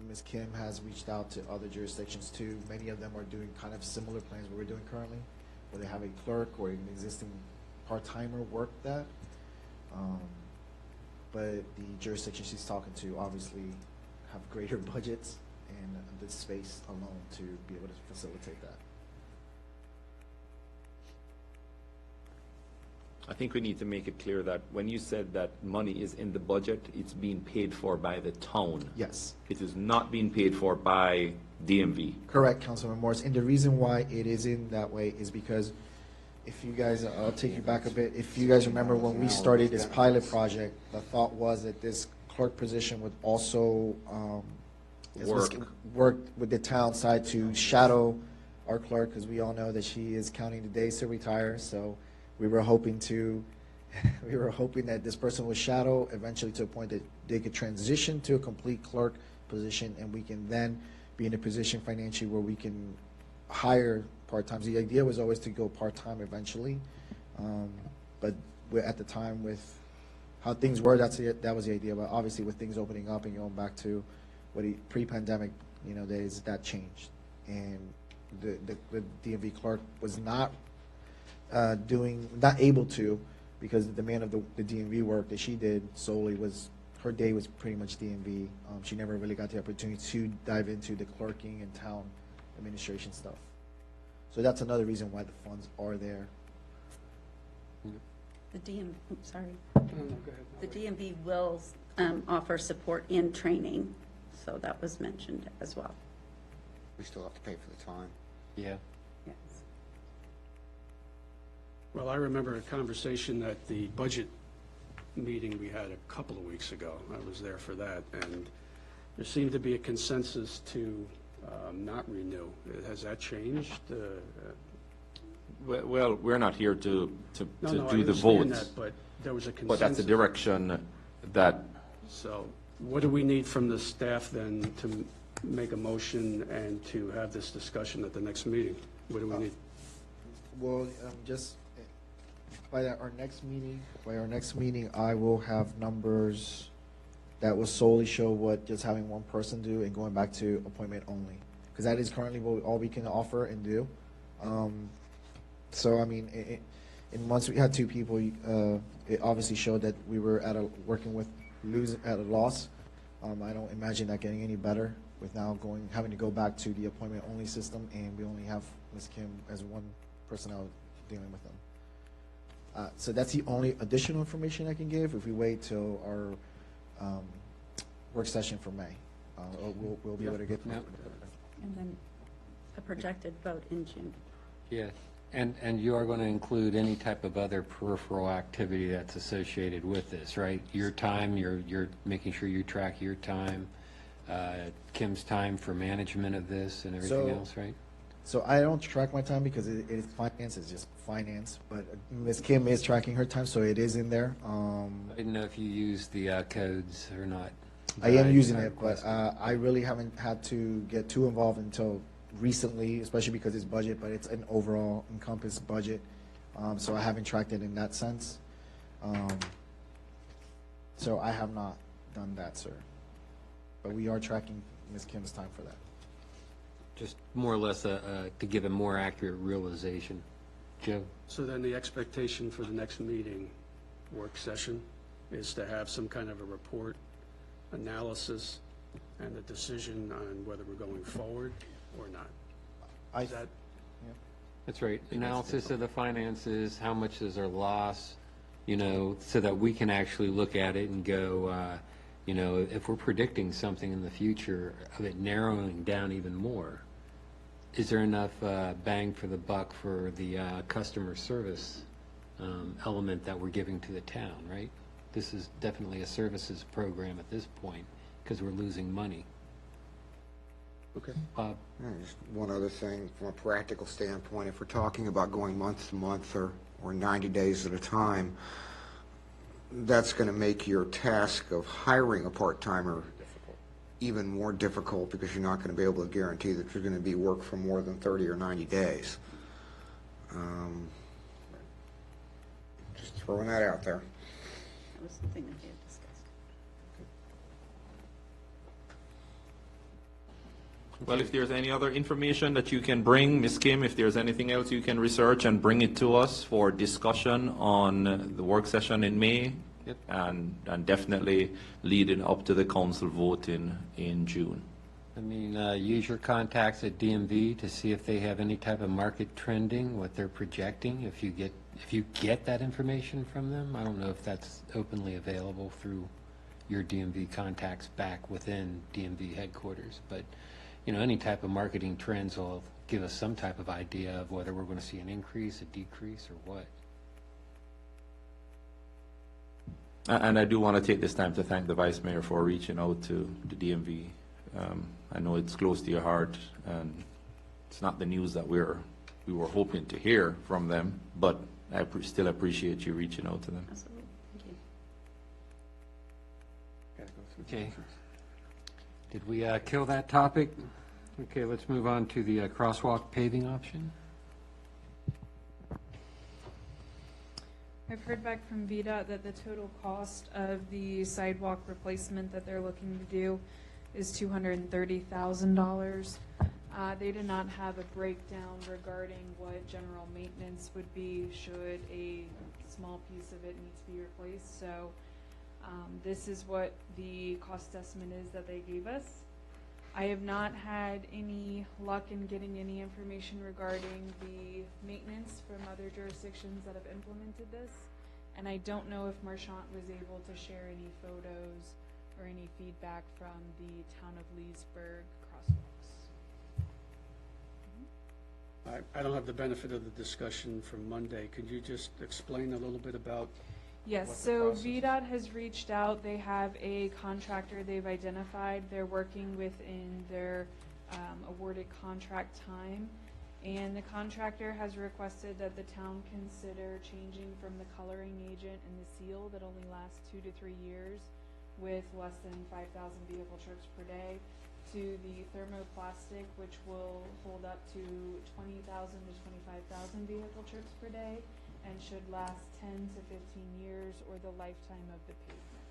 Ms. Kim has reached out to other jurisdictions too. Many of them are doing kind of similar plans what we're doing currently, where they have a clerk or an existing part-timer work that. But the jurisdictions she's talking to obviously have greater budgets and the space alone to be able to facilitate that. I think we need to make it clear that when you said that money is in the budget, it's being paid for by the town. Yes. It is not being paid for by DMV. Correct, Councilman Morris. And the reason why it is in that way is because if you guys, I'll take you back a bit. If you guys remember when we started this pilot project, the thought was that this clerk position would also work with the town side to shadow our clerk, because we all know that she is counting the days to retire. So we were hoping that this person would shadow eventually to a point that they could transition to a complete clerk position, and we can then be in a position financially where we can hire part-time. The idea was always to go part-time eventually, but at the time with how things were, that was the idea. But obviously with things opening up and going back to pre-pandemic, days, that changed, and the DMV clerk was not able to, because the demand of the DMV work that she did solely was, her day was pretty much DMV. She never really got the opportunity to dive into the clerking and town administration stuff. So that's another reason why the funds are there. The DMV will offer support in training, so that was mentioned as well. We still have to pay for the time. Yeah. Yes. Well, I remember a conversation at the budget meeting we had a couple of weeks ago. I was there for that, and there seemed to be a consensus to not renew. Has that changed? Well, we're not here to No, do I the understand votes. that, but there was a consensus. But that's the direction that, So what do we need from the staff then to make a motion and to have this discussion at the next meeting? What do we need? Well, just by our next meeting, I will have numbers that will solely show what just having one person do and going back to appointment only, because that is currently all we can offer and do. So I mean, in months we had 2 people. It obviously showed that we were at a loss. I don't imagine that getting any better with now having to go back to the appointment-only system, and we only have Ms. Kim as one personnel dealing with them. So that's the only additional information I can give. If we wait till our work session for May, we'll be able to get. Yep. And then a projected vote in June. Yeah, and you are going to include any type of other peripheral activity that's associated with this, right? Your time, you're making sure you track your time, Kim's time for management of this and everything else, right? So I don't track my time because it is finance, it's just finance, but Ms. Kim is tracking her time, so it is in there. I didn't know if you use the codes or not. I am using I it, but requested. I really haven't had to get too involved until recently, especially because it's budget, but it's an overall encompassed budget. So I haven't tracked it in that sense. So I have not done that, sir. But we are tracking Ms. Kim's time for that. Just more or less to give a more accurate realization. Joe? So then the expectation for the next meeting, work session, is to have some kind of a report, analysis, and a decision on whether we're going forward or not. Is that? That's right. Analysis of the finances, how much is our loss, so that we can actually look at it and go, if we're predicting something in the future of it narrowing down even more, is there enough bang for the buck for the customer service element that we're giving to the town, right? This is definitely a services program at this point because we're losing money. Okay. Bob? Just one other thing, from a practical standpoint, if we're talking about going month to month or 90 days at a time, that's going to make your task of hiring a part-timer even more difficult because you're not going to be able to guarantee that you're going to be work for more than 30 or 90 days. Just throwing that out there. That was something that we had discussed. Well, if there's any other information that you can bring, Ms. Kim, if there's anything else you can research and bring it to us for discussion on the work session in May, Yep. and definitely leading up to the council vote in June. I mean, use your contacts at DMV to see if they have any type of market trending, what they're projecting, if you get that information from them. I don't know if that's openly available through your DMV contacts back within DMV headquarters, but, any type of marketing trends will give us some type of idea of whether we're going to see an increase, a decrease, or what. And I do want to take this time to thank the Vice Mayor for reaching out to the DMV. I know it's close to your heart, and it's not the news that we were hoping to hear from them, but I still appreciate you reaching out to them. Absolutely. Thank you. Okay. Did we kill that topic? Okay, let's move on to the crosswalk paving option. I've heard back from VDOT that the total cost of the sidewalk replacement that they're looking to do is $230,000. They did not have a breakdown regarding what general maintenance would be should a small piece of it need to be replaced. So this is what the cost estimate is that they gave us. I have not had any luck in getting any information regarding the maintenance from other jurisdictions that have implemented this. And I don't know if Marchant was able to share any photos or any feedback from the town of Leesburg crosswalks. I don't have the benefit of the discussion from Monday. Could you just explain a little bit about? Yes, What the so process is. VDOT has reached out. They have a contractor they've identified. They're working within their awarded contract time. And the contractor has requested that the town consider changing from the coloring agent and the seal that only lasts 2 to 3 years with less than 5,000 vehicle trips per day to the thermoplastic, which will hold up to 20,000 to 25,000 vehicle trips per day and should last 10 to 15 years or the lifetime of the pavement.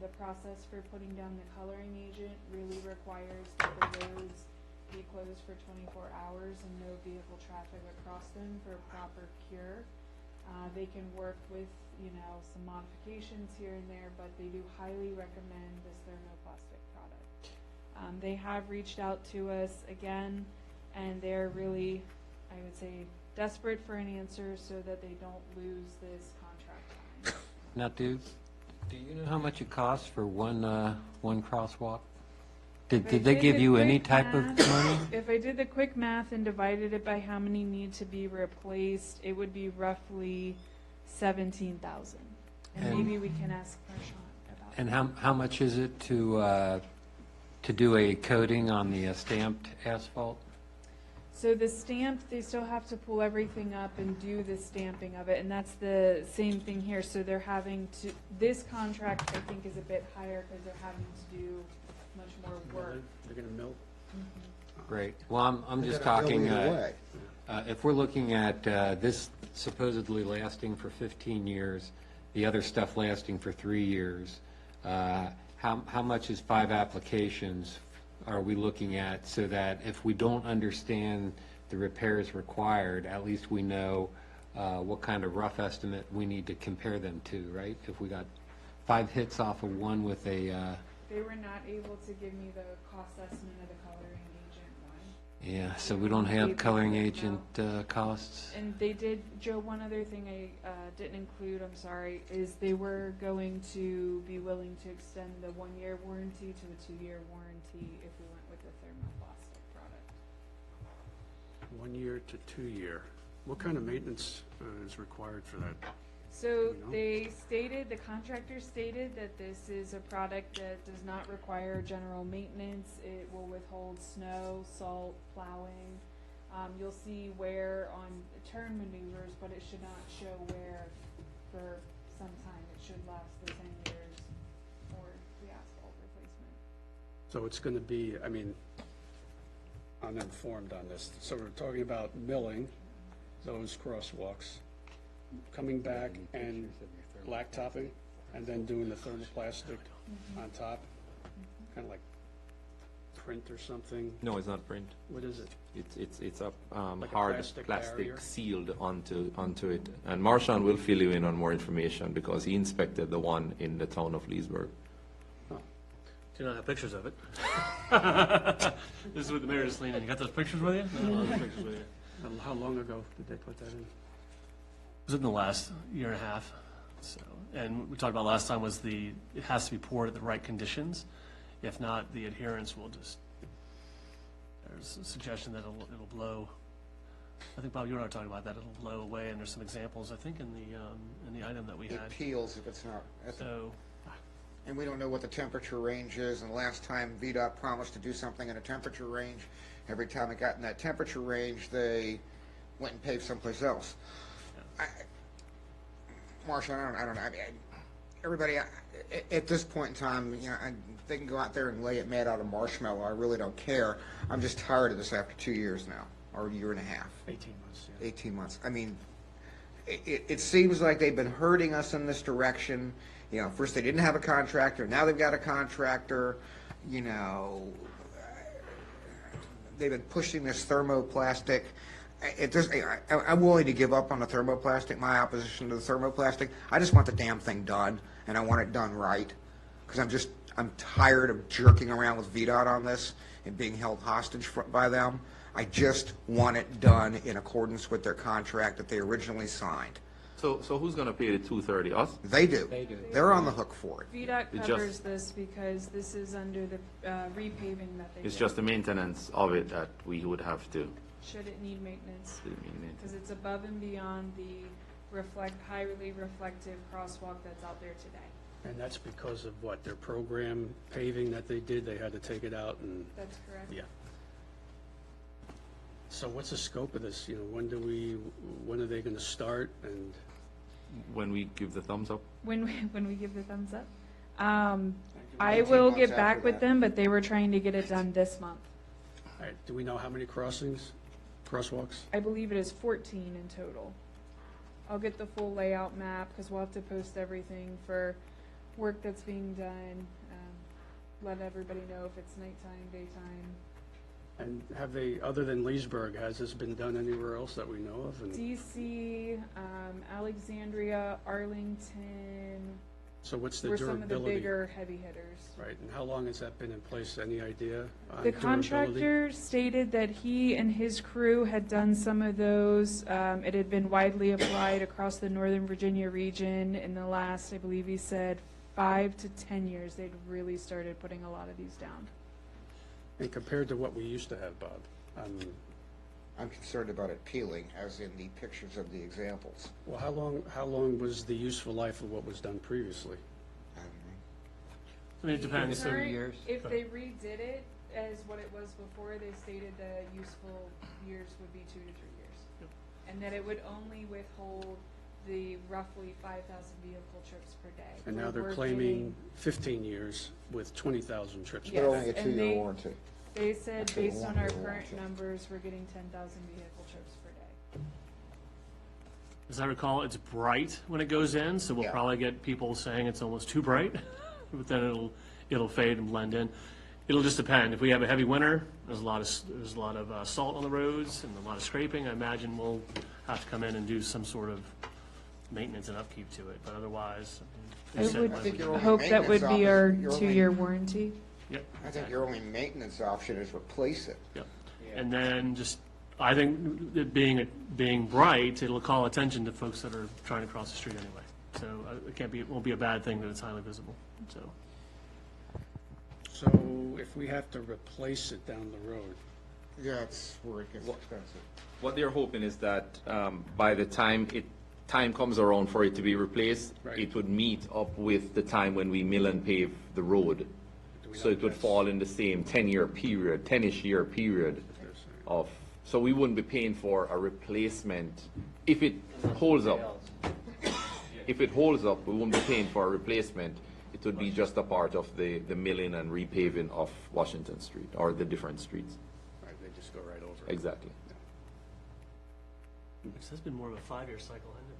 The process for putting down the coloring agent really requires that the roads be closed for 24 hours and no vehicle traffic across them for a proper cure. They can work with, some modifications here and there, but they do highly recommend this thermoplastic product. They have reached out to us again, and they're really, I would say, desperate for an answer so that they don't lose this contract time. Now, do you know how much it costs for one crosswalk? If I Did they did give the you any quick type of math- money? If I did the quick math and divided it by how many need to be replaced, it would be roughly 17,000. And And- maybe we can ask Prashant about And that. how much is it to do a coating on the stamped asphalt? So the stamp, they still have to pull everything up and do the stamping of it, and that's the same thing here. So they're having to, this contract, I think, is a bit higher because they're having to do much more work. They're gonna mill. Great. Well, I'm They just gotta build talking, either way. if we're looking at this supposedly lasting for 15 years, the other stuff lasting for 3 years, how much is 5 applications are we looking at so that if we don't understand the repairs required, at least we know what kind of rough estimate we need to compare them to, right? If we got 5 hits off of one with a, They were not able to give me the cost estimate of the coloring agent one. yeah, so we don't have coloring agent costs? And they did, Joe, one other thing I didn't include, I'm sorry, is they were going to be willing to extend the 1-year warranty to a 2-year warranty if we went with the thermoplastic product. 1 year to 2 year. What kind of maintenance is required for that? So You know? they stated, the contractor stated that this is a product that does not require general maintenance. It will withhold snow, salt, plowing. You'll see wear on turn maneuvers, but it should not show wear for some time. It should last the 10 years for the asphalt replacement. So it's gonna be, I mean, I'm informed on this. So we're talking about milling those crosswalks, coming back and blacktopping, and then doing the thermoplastic on top, kind of like print or something. No, it's not print. What is it? It's a Like a hard plastic plastic barrier? sealed onto it. And Marshawn will fill you in on more information because he inspected the one in the town of Leesburg. Do not have pictures of it. This is what the mayor just leaned in. You got those pictures with you? No, I don't have those pictures with you. How long ago did they put that in? Was it in the last year and a half? So, and we talked about last time was it has to be poured at the right conditions. If not, the adherence will just, there's a suggestion that it'll blow. I think, Bob, you and I were talking about that. It'll blow away, and there's some examples, I think, in the item that we It had. peels if it's not. So, And we don't know what the temperature range is, and last time VDOT promised to do something in a temperature range. Every time it got in that temperature range, they went and paved someplace else. Marshall, I don't know. Everybody, at this point in time, you know, they can go out there and lay it made out of marshmallow. I really don't care. I'm just tired of this after 2 years now, or a year and a half. 18 months, yeah. 18 months. I mean, it seems like they've been hurting us in this direction. You know, first they didn't have a contractor, now they've got a contractor. You know, they've been pushing this thermoplastic. I'm willing to give up on the thermoplastic, my opposition to the thermoplastic. I just want the damn thing done, and I want it done right, because I'm tired of jerking around with VDOT on this and being held hostage by them. I just want it done in accordance with their contract that they originally signed. So who's going to pay the 230? Us? They do. They do. They're on the hook for it. VDOT It covers just- this because this is under the repaving that they It's did. just the maintenance of it that we would have to Should it need maintenance? do. Maintenance. Because it's above and beyond the highly reflective crosswalk that's out there today. And that's because of what, their program paving that they did, they had to take it out and, That's correct. yeah. So what's the scope of this? You know, when are they gonna start? And When we give the thumbs up? When we give the thumbs up. I 18 will months get back after with that. them, but they were trying to get it done this month. all right, do we know how many crosswalks? I believe it is 14 in total. I'll get the full layout map because we'll have to post everything for work that's being done. Let everybody know if it's nighttime, daytime. And have they, other than Leesburg, has this been done anywhere else that we know of? And DC, Alexandria, Arlington, So what's the were some of the durability? bigger heavy hitters. Right, and how long has that been in place? Any idea? on The durability? contractor stated that he and his crew had done some of those. It had been widely applied across the Northern Virginia region in the last, I believe he said, 5 to 10 years. They'd really started putting a lot of these down. And compared to what we used to have, Bob, I'm concerned about it peeling, as in the pictures of the examples. well, how long was the useful life of what was done previously? I don't know. I mean, it depends. Current, 30 years. If they redid it as what it was before, they stated the useful years would be 2 to 3 years. And that it would only withhold the roughly 5,000 vehicle trips per day. And now Where they're we're claiming 15 years with 20,000 trips. Yes, They're only a and 2-year they- warranty. They said Actually, based on our 1-year current warranty. numbers, we're getting 10,000 vehicle trips per day. As I recall, it's bright when it goes in, so we'll Yeah. probably get people saying it's almost too bright, but then it'll fade and blend in. It'll just depend. If we have a heavy winter, there's a lot of salt on the roads and a lot of scraping. I imagine we'll have to come in and do some sort of maintenance and upkeep to it. But otherwise, I they said would when think we- you're only hope that would maintenance be our option. You're only- 2-year warranty. Yep. I think your only maintenance option is replace it. Yep. And then just, I think it being bright, it'll call attention to folks that are trying to cross the street anyway. So it won't be a bad thing that it's highly visible, so. So if we have to replace it down the road, That's where it gets expensive. What they're hoping is that by the time time comes around for it to be replaced, Right. it would meet up with the time when we mill and pave the road. we So know it would that's- fall in the same 10-year period, 10-ish year period of, so we wouldn't be paying for a replacement if it holds up. If it holds up, we wouldn't be paying for a replacement. It would be just a part of the milling and repaving of Washington Street or the different streets. right, they just go right over it. Exactly. This has been more of a 5-year cycle, hasn't it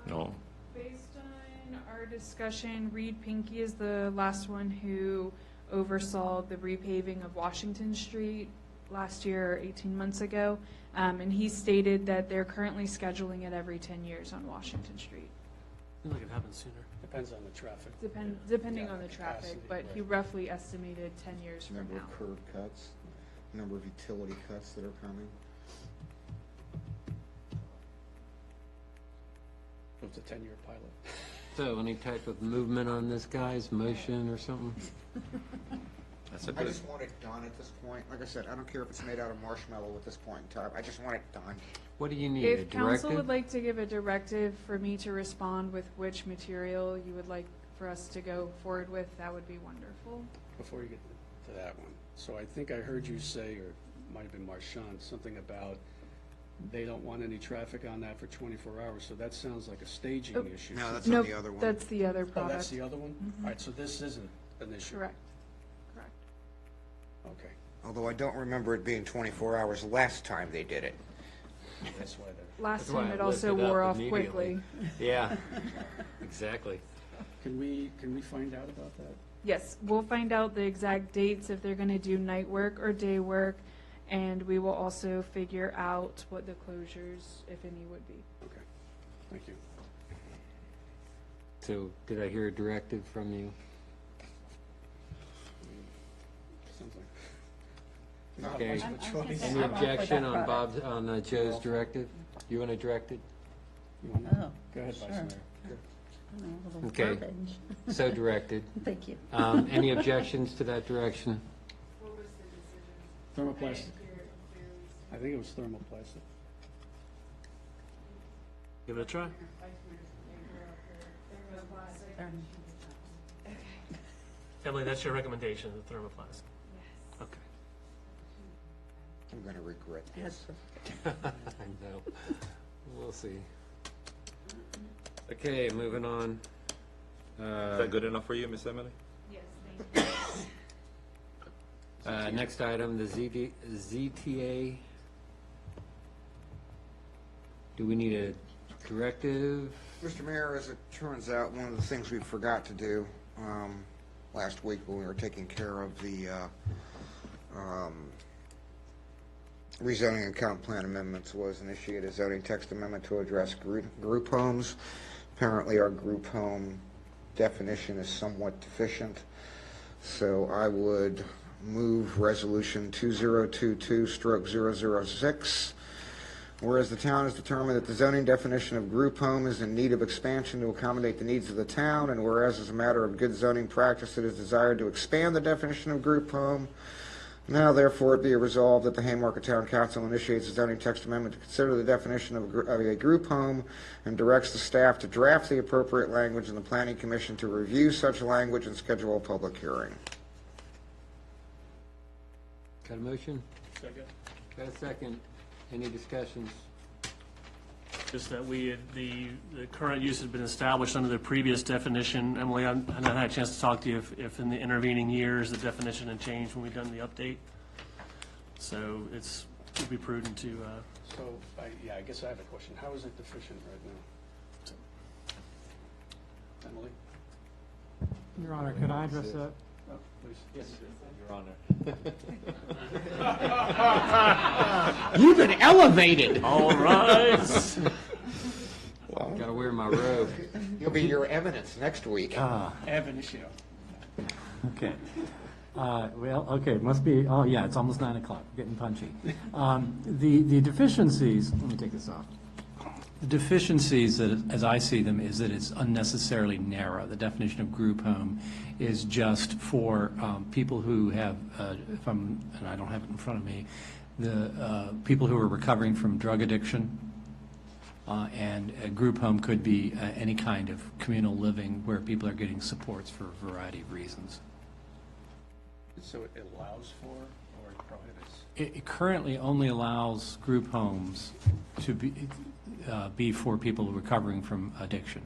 been? No. Based on our discussion, Reed Pinky is the last one who oversaw the repaving of Washington Street last year, 18 months ago. And he stated that they're currently scheduling it every 10 years on Washington Street. Seems like it happens sooner. Depends on the traffic. Depending Yeah, on the traffic, capacity, but he right. roughly estimated 10 years from Number now. of curb cuts, number of utility cuts that are coming. It's a 10-year pilot. So any type of movement on this guy's motion or something? That's a I good. just want it done at this point. Like I said, I don't care if it's made out of marshmallow at this point in time. I just want it done. What do you need, a If council would directive? like to give a directive for me to respond with which material you would like for us to go forward with, that would be wonderful. Before you get to that one, so I think I heard you say, or it might have been Marchand, something about they don't want any traffic on that for 24 hours, so that sounds like a staging Oh. issue. No, that's Nope, on the other one. that's the other Oh, that's product. the other one? All right, so this isn't an issue? Correct, correct. Okay, Although I don't remember it being 24 hours last time they did it. that's why they're, Last That's why time I it also looked it up wore off immediately. quickly. Yeah, exactly. can we find out about that? Yes, we'll find out the exact dates, if they're gonna do night work or day work, and we will also figure out what the closures, if any, would be. Okay, thank you. So did I hear a directive from you? Sounds like. Not Okay. much of a choice. Any objection on Bob's, on Joe's directive? You want to direct it? You want Oh, Go ahead, Vice sure. Mayor. Okay. So directed. Thank you. Any objections to that direction? What was the decision? Thermoplastic, I think it was thermoplastic. Give it a try. Emily, that's your recommendation, the thermoplastic? Yes. Okay. I'm going to regret this. I know. We'll see. Okay, moving on. Is that good enough for you, Miss Emily? Yes, thank you. Next item, the ZTA. Do we need a directive? Mr. Mayor, as it turns out, one of the things we forgot to do last week when we were taking care of the rezoning and comp plan amendments was initiate a zoning text amendment to address group homes. Apparently, our group home definition is somewhat deficient. So I would move Resolution 2022/006. Whereas the town has determined that the zoning definition of group home is in need of expansion to accommodate the needs of the town, and whereas as a matter of good zoning practice it is desired to expand the definition of group home, now therefore it be resolved that the Haymarket Town Council initiates a zoning text amendment to consider the definition of a group home and directs the staff to draft the appropriate language and the Planning Commission to review such language and schedule a public hearing. Got a motion? Second. Got a second? Any discussions? Just that the current use has been established under the previous definition. Emily, I haven't had a chance to talk to you if in the intervening years the definition had changed when we've done the update. So it would be prudent to. So, I guess I have a question. How is it deficient right now? Emily? Your Honor, could I address that? Oh, please. Yes, Your Honor. You've been elevated. All right. Gotta wear my robe. You'll be your eminence next week. Ab initio. Okay. Well, okay, it must be, oh, yeah, it's almost 9 o'clock, getting punchy. The deficiencies, let me take this off. The deficiencies, that, as I see them, is that it's unnecessarily narrow. The definition of group home is just for people who have, and I don't have it in front of me, the people who are recovering from drug addiction. And a group home could be any kind of communal living where people are getting supports for a variety of reasons. So it allows for or it prohibits? It currently only allows group homes to be for people recovering from addiction.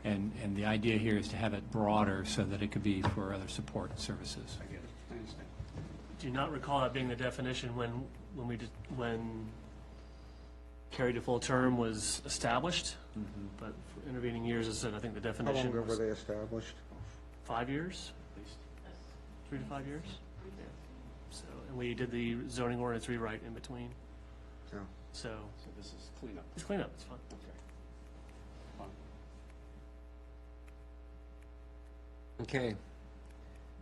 And the idea here is to have it broader so that it could be for other support services. I get it. I understand. Do you not recall that being the definition when carried to full term was established? Mm-hmm. But for intervening years, as I said, I think the How definition long ago were was they established? 5 years, at least 3 to 5 years. Yeah. So, and we did the zoning ordinance rewrite in between. Yeah. So So this is cleanup. it's cleanup. It's fun. Okay. Fine. Okay.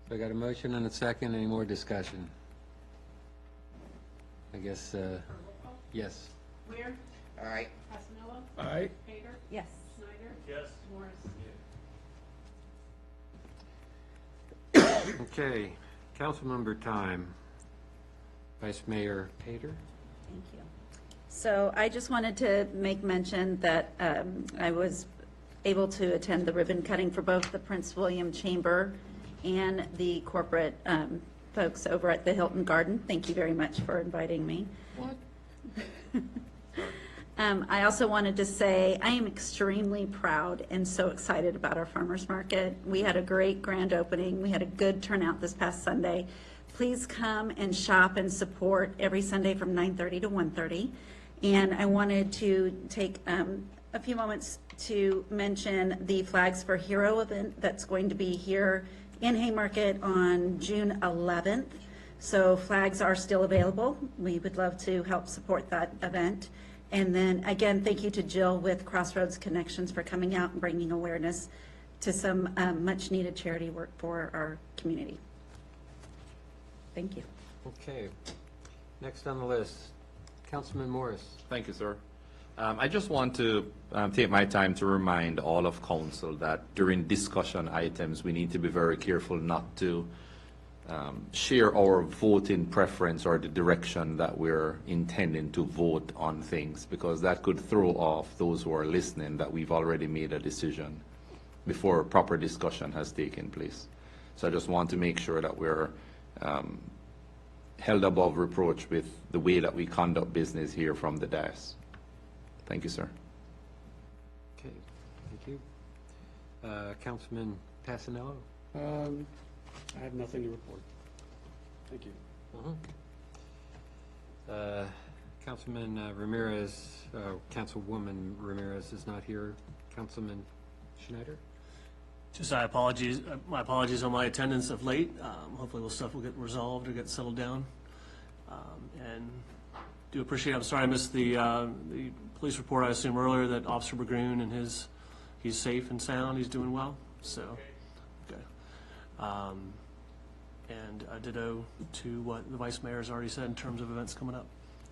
So I got a motion and a second. Any more discussion? I guess, yes. Weir? Aye. Casanello? Aye. Pater? Yes. Snyder? Yes. Morris? Okay. Councilmember time. Vice Mayor Pater? Thank you. So I just wanted to make mention that I was able to attend the ribbon cutting for both the Prince William Chamber and the corporate folks over at the Hilton Garden. Thank you very much for inviting me. What? I also wanted to say I am extremely proud and so excited about our farmers market. We had a great grand opening. We had a good turnout this past Sunday. Please come and shop and support every Sunday from 9:30 to 1:30. And I wanted to take a few moments to mention the Flags for Hero event that's going to be here in Haymarket on June 11th. So flags are still available. We would love to help support that event. And then, again, thank you to Jill with Crossroads Connections for coming out and bringing awareness to some much-needed charity work for our community. Thank you. Okay. Next on the list, Councilman Morris. Thank you, sir. I just want to take my time to remind all of council that during discussion items, we need to be very careful not to share our voting preference or the direction that we're intending to vote on things, because that could throw off those who are listening that we've already made a decision before proper discussion has taken place. So I just want to make sure that we're held above reproach with the way that we conduct business here from the dais. Thank you, sir. Okay, thank you. Councilman Passanello? I have nothing to report. Thank you. Councilman Ramirez, Councilwoman Ramirez is not here. Councilman Schneider? Just my apologies on my attendance of late. Hopefully stuff will get resolved or get settled down. And do appreciate, I'm sorry I missed the police report, I assume earlier, that Officer Bergroon and he's safe and sound, he's doing well. So, okay. And ditto to what the vice mayor has already said in terms of events coming up.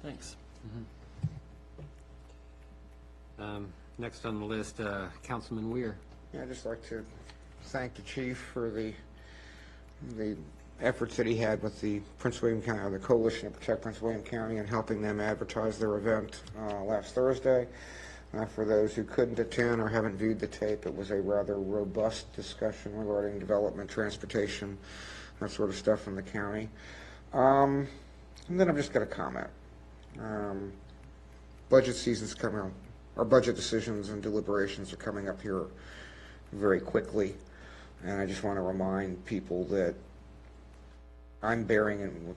Thanks. Next on the list, Councilman Weir. Yeah, I'd just like to thank the chief for the efforts that he had with the Prince William County, the Coalition to Protect Prince William County, and helping them advertise their event last Thursday. For those who couldn't attend or haven't viewed the tape, it was a rather robust discussion regarding development, transportation, that sort of stuff in the county. And then I've just got a comment. Budget season's coming up. Our budget decisions and deliberations are coming up here very quickly, and I just want to remind people that I'm bearing in,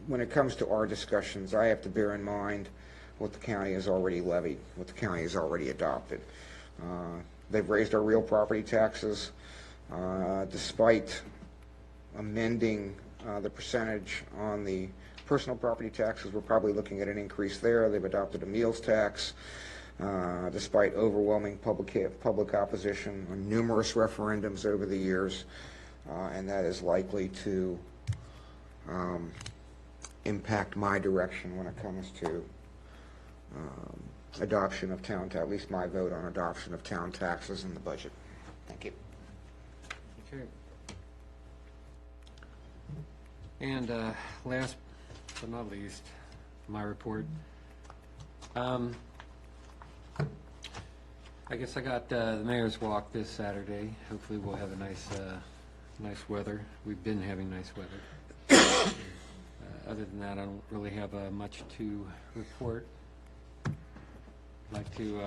when it comes to our discussions, I have to bear in mind what the county has already levied, what the county has already adopted. They've raised our real property taxes, despite amending the percentage on the personal property taxes. We're probably looking at an increase there. They've adopted a meals tax, despite overwhelming public opposition on numerous referendums over the years, and that is likely to impact my direction when it comes to adoption of town tax, at least my vote on adoption of town taxes in the budget. Thank you. Okay. And last but not least, my report. I guess I got the Mayor's Walk this Saturday. Hopefully we'll have a nice weather. We've been having nice weather. Other than that, I don't really have much to report. I'd like to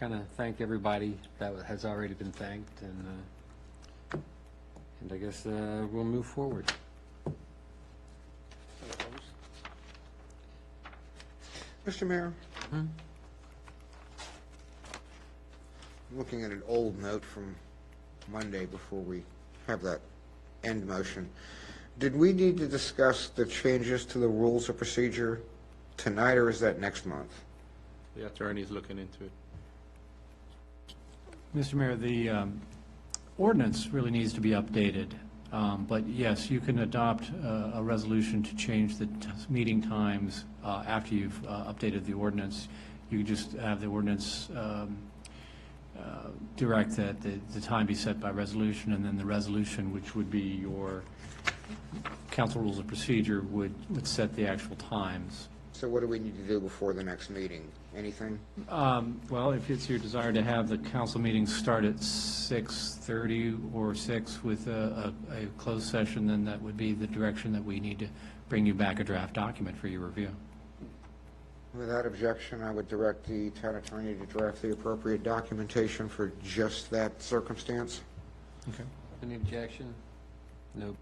kind of thank everybody that has already been thanked, and I guess we'll move forward. Mr. Mayor, looking at an old note from Monday before we have that end motion, did we need to discuss the changes to the rules of procedure tonight, or is that next month? The attorney's looking into it. Mr. Mayor, the ordinance really needs to be updated, but yes, you can adopt a resolution to change the meeting times after you've updated the ordinance. You can just have the ordinance direct that the time be set by resolution, and then the resolution, which would be your council rules of procedure, would set the actual times. So what do we need to do before the next meeting? Anything? Well, if it's your desire to have the council meetings start at 6:30 or 6 with a closed session, then that would be the direction that we need to bring you back a draft document for your review. Without objection, I would direct the town attorney to draft the appropriate documentation for just that circumstance. Okay. Any objection? Nope.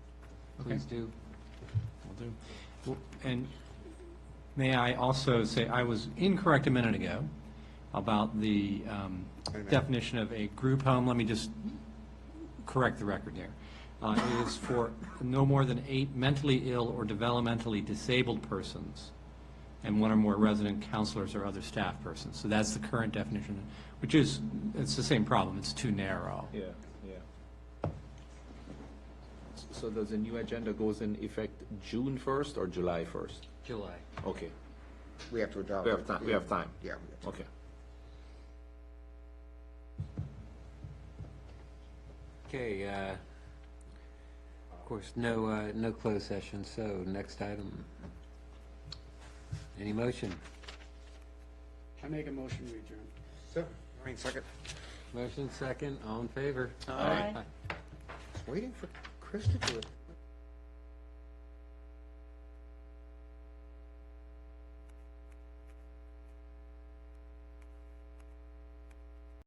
Please do. Will do. Well, and may I also say, I was incorrect a minute ago about the definition of a group home. Let me just correct the record there. It is for no more than 8 mentally ill or developmentally disabled persons and 1 or more resident counselors or other staff persons. So that's the current definition, which is, it's the same problem. It's too narrow. Yeah. So does the new agenda goes in effect June 1st or July 1st? July. Okay. We have to adopt We it. have time. We have time. Yeah. Okay. Okay, of course, no closed session, so next item. Any motion? I make a motion, we adjourn. So, second. Motion second, all in favor? Aye. Waiting for Chris to do it.